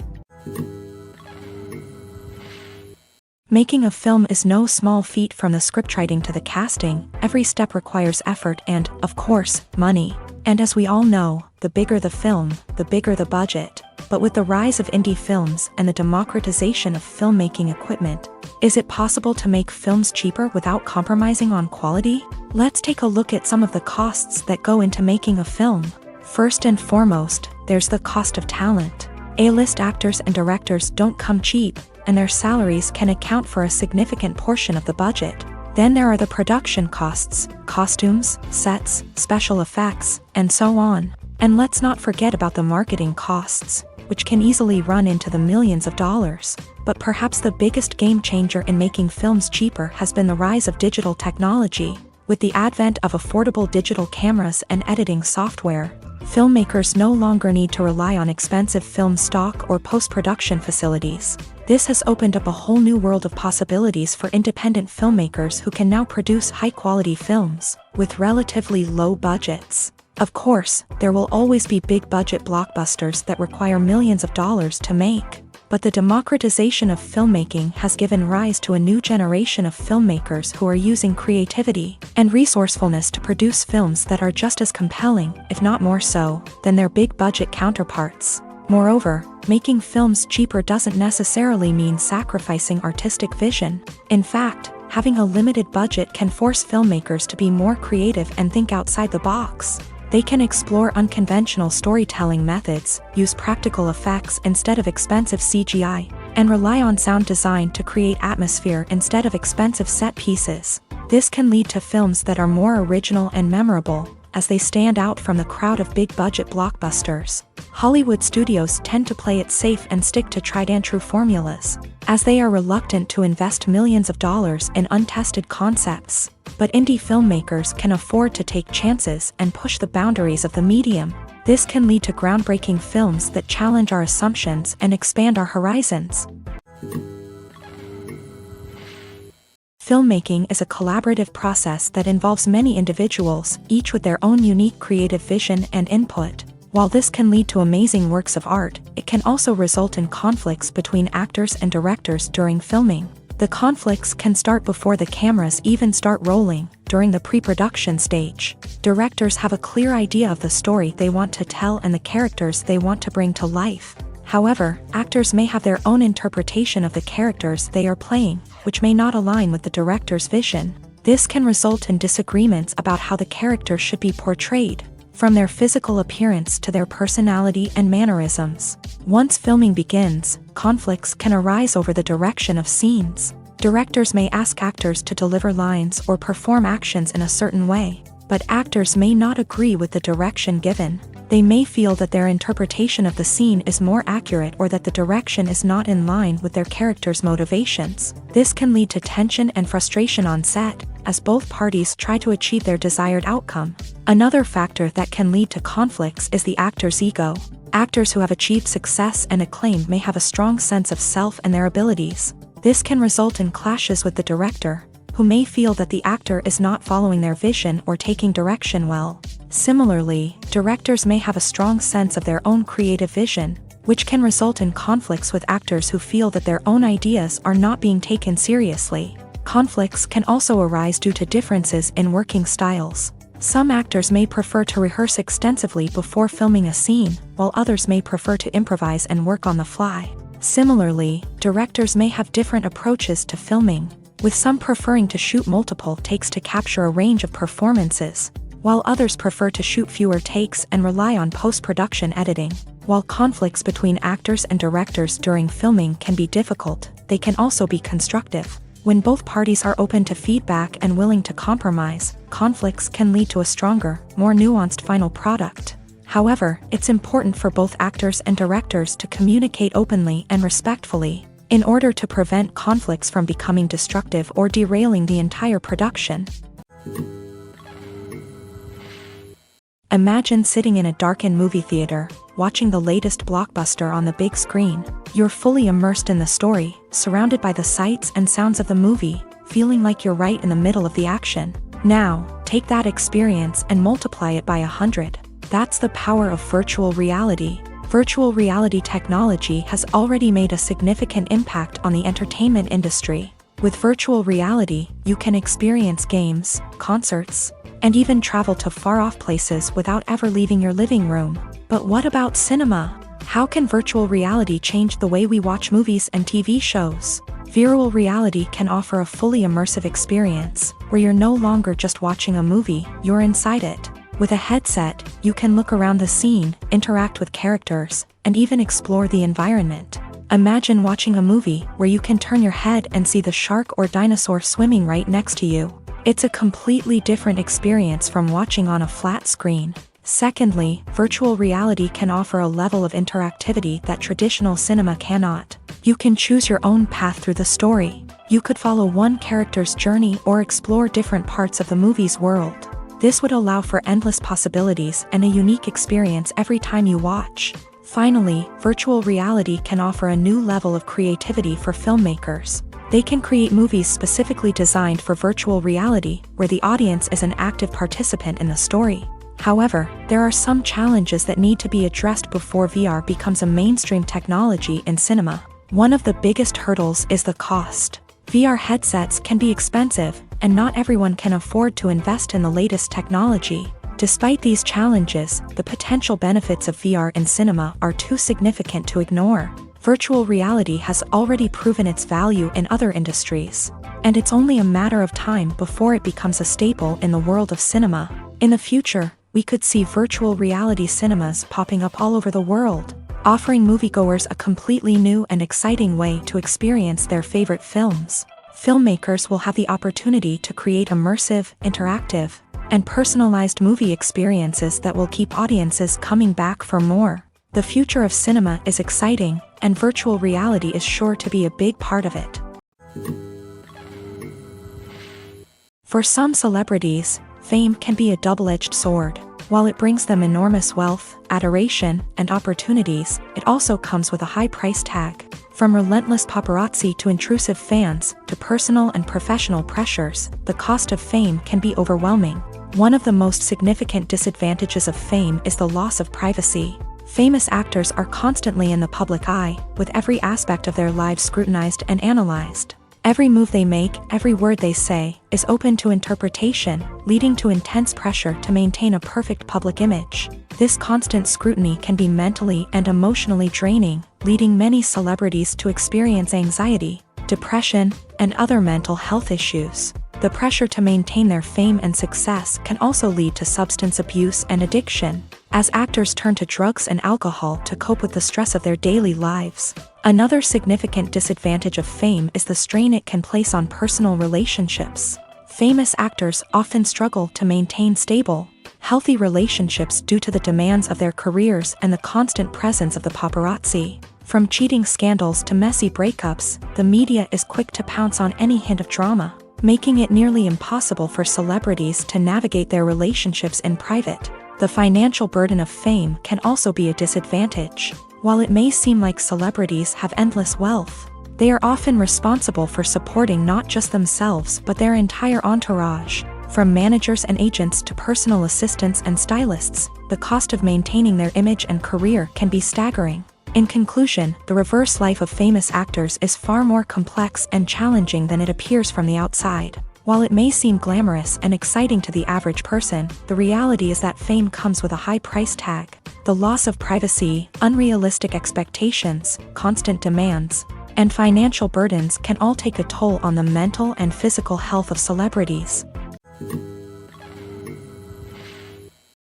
Making a film is no small feat. From the scriptwriting to the casting, every step requires effort and, of course, money. And as we all know, the bigger the film, the bigger the budget. But with the rise of indie films and the democratization of filmmaking equipment, is it possible to make films cheaper without compromising on quality? Let's take a look at some of the costs that go into making a film. First and foremost, there's the cost of talent. A-list actors and directors don't come cheap, and their salaries can account for a significant portion of the budget. Then there are the production costs, costumes, sets, special effects, and so on. And let's not forget about the marketing costs, which can easily run into the millions of dollars. But perhaps the biggest game changer in making films cheaper has been the rise of digital technology. With the advent of affordable digital cameras and editing software, filmmakers no longer need to rely on expensive film stock or post-production facilities. This has opened up a whole new world of possibilities for independent filmmakers who can now produce high-quality films with relatively low budgets. Of course, there will always be big-budget blockbusters that require millions of dollars to make. But the democratization of filmmaking has given rise to a new generation of filmmakers who are using creativity and resourcefulness to produce films that are just as compelling, if not more so, than their big-budget counterparts. Moreover, making films cheaper doesn't necessarily mean sacrificing artistic vision. In fact, having a limited budget can force filmmakers to be more creative and think outside the box. They can explore unconventional storytelling methods, use practical effects instead of expensive CGI, and rely on sound design to create atmosphere instead of expensive set pieces. This can lead to films that are more original and memorable, as they stand out from the crowd of big-budget blockbusters. Hollywood studios tend to play it safe and stick to tried-and-true formulas, as they are reluctant to invest millions of dollars in untested concepts. But indie filmmakers can afford to take chances and push the boundaries of the medium. This can lead to groundbreaking films that challenge our assumptions and expand our horizons. Filmmaking is a collaborative process that involves many individuals, each with their own unique creative vision and input. While this can lead to amazing works of art, it can also result in conflicts between actors and directors during filming. The conflicts can start before the cameras even start rolling, during the pre-production stage. Directors have a clear idea of the story they want to tell and the characters they want to bring to life. However, actors may have their own interpretation of the characters they are playing, which may not align with the director's vision. This can result in disagreements about how the character should be portrayed, from their physical appearance to their personality and mannerisms. Once filming begins, conflicts can arise over the direction of scenes. Directors may ask actors to deliver lines or perform actions in a certain way, but actors may not agree with the direction given. They may feel that their interpretation of the scene is more accurate or that the direction is not in line with their character's motivations. This can lead to tension and frustration on set, as both parties try to achieve their desired outcome. Another factor that can lead to conflicts is the actor's ego. Actors who have achieved success and acclaim may have a strong sense of self and their abilities. This can result in clashes with the director, who may feel that the actor is not following their vision or taking direction well. Similarly, directors may have a strong sense of their own creative vision, which can result in conflicts with actors who feel that their own ideas are not being taken seriously. Conflicts can also arise due to differences in working styles. Some actors may prefer to rehearse extensively before filming a scene, while others may prefer to improvise and work on the fly. Similarly, directors may have different approaches to filming, with some preferring to shoot multiple takes to capture a range of performances, while others prefer to shoot fewer takes and rely on post-production editing. While conflicts between actors and directors during filming can be difficult, they can also be constructive. When both parties are open to feedback and willing to compromise, conflicts can lead to a stronger, more nuanced final product. However, it's important for both actors and directors to communicate openly and respectfully, in order to prevent conflicts from becoming destructive or derailing the entire production. Imagine sitting in a darkened movie theater, watching the latest blockbuster on the big screen. You're fully immersed in the story, surrounded by the sights and sounds of the movie, feeling like you're right in the middle of the action. Now, take that experience and multiply it by 100. That's the power of virtual reality. Virtual reality technology has already made a significant impact on the entertainment industry. With virtual reality, you can experience games, concerts, and even travel to far-off places without ever leaving your living room. But what about cinema? How can virtual reality change the way we watch movies and TV shows? Virtual reality can offer a fully immersive experience, where you're no longer just watching a movie, you're inside it. With a headset, you can look around the scene, interact with characters, and even explore the environment. Imagine watching a movie where you can turn your head and see the shark or dinosaur swimming right next to you. It's a completely different experience from watching on a flat screen. Secondly, virtual reality can offer a level of interactivity that traditional cinema cannot. You can choose your own path through the story. You could follow one character's journey or explore different parts of the movie's world. This would allow for endless possibilities and a unique experience every time you watch. Finally, virtual reality can offer a new level of creativity for filmmakers. They can create movies specifically designed for virtual reality, where the audience is an active participant in the story. However, there are some challenges that need to be addressed before VR becomes a mainstream technology in cinema. One of the biggest hurdles is the cost. VR headsets can be expensive, and not everyone can afford to invest in the latest technology. Despite these challenges, the potential benefits of VR in cinema are too significant to ignore. Virtual reality has already proven its value in other industries, and it's only a matter of time before it becomes a staple in the world of cinema. In the future, we could see virtual reality cinemas popping up all over the world, offering moviegoers a completely new and exciting way to experience their favorite films. Filmmakers will have the opportunity to create immersive, interactive, and personalized movie experiences that will keep audiences coming back for more. The future of cinema is exciting, and virtual reality is sure to be a big part of it. For some celebrities, fame can be a double-edged sword. While it brings them enormous wealth, adoration, and opportunities, it also comes with a high price tag. From relentless paparazzi to intrusive fans, to personal and professional pressures, the cost of fame can be overwhelming. One of the most significant disadvantages of fame is the loss of privacy. Famous actors are constantly in the public eye, with every aspect of their lives scrutinized and analyzed. Every move they make, every word they say, is open to interpretation, leading to intense pressure to maintain a perfect public image. This constant scrutiny can be mentally and emotionally draining, leading many celebrities to experience anxiety, depression, and other mental health issues. The pressure to maintain their fame and success can also lead to substance abuse and addiction, as actors turn to drugs and alcohol to cope with the stress of their daily lives. Another significant disadvantage of fame is the strain it can place on personal relationships. Famous actors often struggle to maintain stable, healthy relationships due to the demands of their careers and the constant presence of the paparazzi. From cheating scandals to messy breakups, the media is quick to pounce on any hint of drama. making it nearly impossible for celebrities to navigate their relationships in private. The financial burden of fame can also be a disadvantage. While it may seem like celebrities have endless wealth, they are often responsible for supporting not just themselves but their entire entourage. From managers and agents to personal assistants and stylists, the cost of maintaining their image and career can be staggering. In conclusion, the reverse life of famous actors is far more complex and challenging than it appears from the outside. While it may seem glamorous and exciting to the average person, the reality is that fame comes with a high price tag. The loss of privacy, unrealistic expectations, constant demands, and financial burdens can all take a toll on the mental and physical health of celebrities.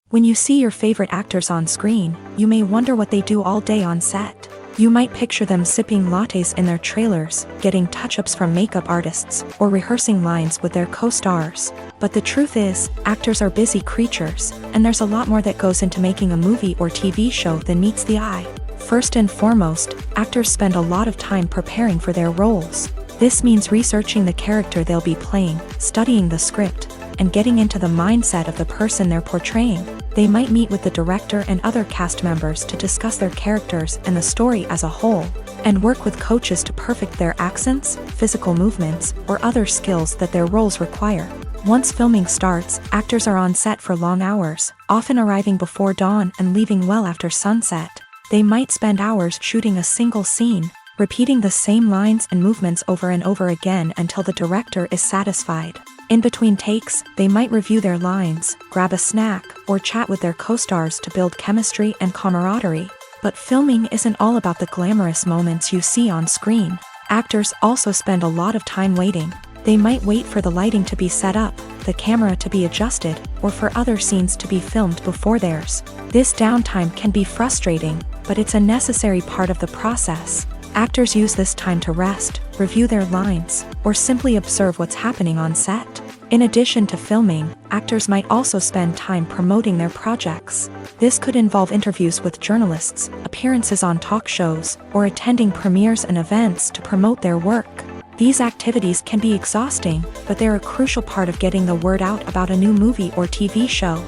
When you see your favorite actors on screen, you may wonder what they do all day on set. You might picture them sipping lattes in their trailers, getting touch-ups from makeup artists, or rehearsing lines with their co-stars. But the truth is, actors are busy creatures, and there's a lot more that goes into making a movie or TV show than meets the eye. First and foremost, actors spend a lot of time preparing for their roles. This means researching the character they'll be playing, studying the script, and getting into the mindset of the person they're portraying. They might meet with the director and other cast members to discuss their characters and the story as a whole, and work with coaches to perfect their accents, physical movements, or other skills that their roles require. Once filming starts, actors are on set for long hours, often arriving before dawn and leaving well after sunset. They might spend hours shooting a single scene, repeating the same lines and movements over and over again until the director is satisfied. In between takes, they might review their lines, grab a snack, or chat with their co-stars to build chemistry and camaraderie. But filming isn't all about the glamorous moments you see on screen. Actors also spend a lot of time waiting. They might wait for the lighting to be set up, the camera to be adjusted, or for other scenes to be filmed before theirs. This downtime can be frustrating, but it's a necessary part of the process. Actors use this time to rest, review their lines, or simply observe what's happening on set. In addition to filming, actors might also spend time promoting their projects. This could involve interviews with journalists, appearances on talk shows, or attending premieres and events to promote their work. These activities can be exhausting, but they're a crucial part of getting the word out about a new movie or TV show.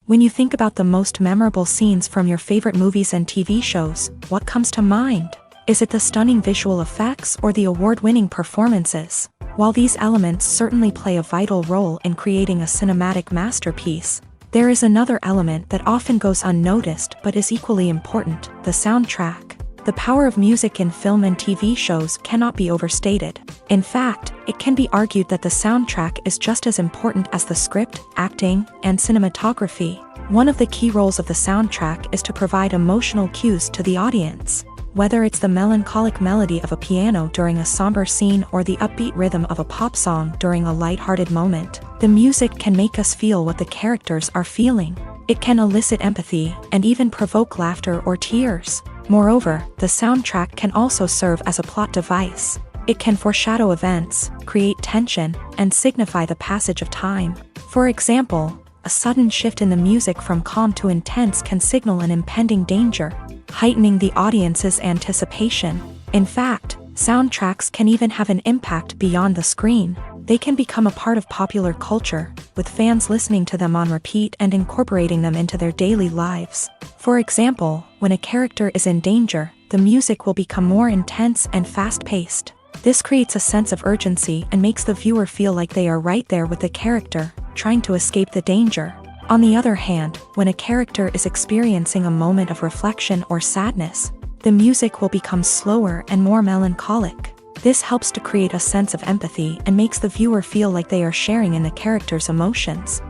When you think about the most memorable scenes from your favorite movies and TV shows, what comes to mind? Is it the stunning visual effects or the award-winning performances? While these elements certainly play a vital role in creating a cinematic masterpiece, there is another element that often goes unnoticed but is equally important: the soundtrack. The power of music in film and TV shows cannot be overstated. In fact, it can be argued that the soundtrack is just as important as the script, acting, and cinematography. One of the key roles of the soundtrack is to provide emotional cues to the audience. Whether it's the melancholic melody of a piano during a somber scene or the upbeat rhythm of a pop song during a lighthearted moment, the music can make us feel what the characters are feeling. It can elicit empathy and even provoke laughter or tears. Moreover, the soundtrack can also serve as a plot device. It can foreshadow events, create tension, and signify the passage of time. For example, a sudden shift in the music from calm to intense can signal an impending danger, heightening the audience's anticipation. In fact, soundtracks can even have an impact beyond the screen. They can become a part of popular culture, with fans listening to them on repeat and incorporating them into their daily lives. For example, when a character is in danger, the music will become more intense and fast-paced. This creates a sense of urgency and makes the viewer feel like they are right there with the character, trying to escape the danger. On the other hand, when a character is experiencing a moment of reflection or sadness, the music will become slower and more melancholic. This helps to create a sense of empathy and makes the viewer feel like they are sharing in the character's emotions.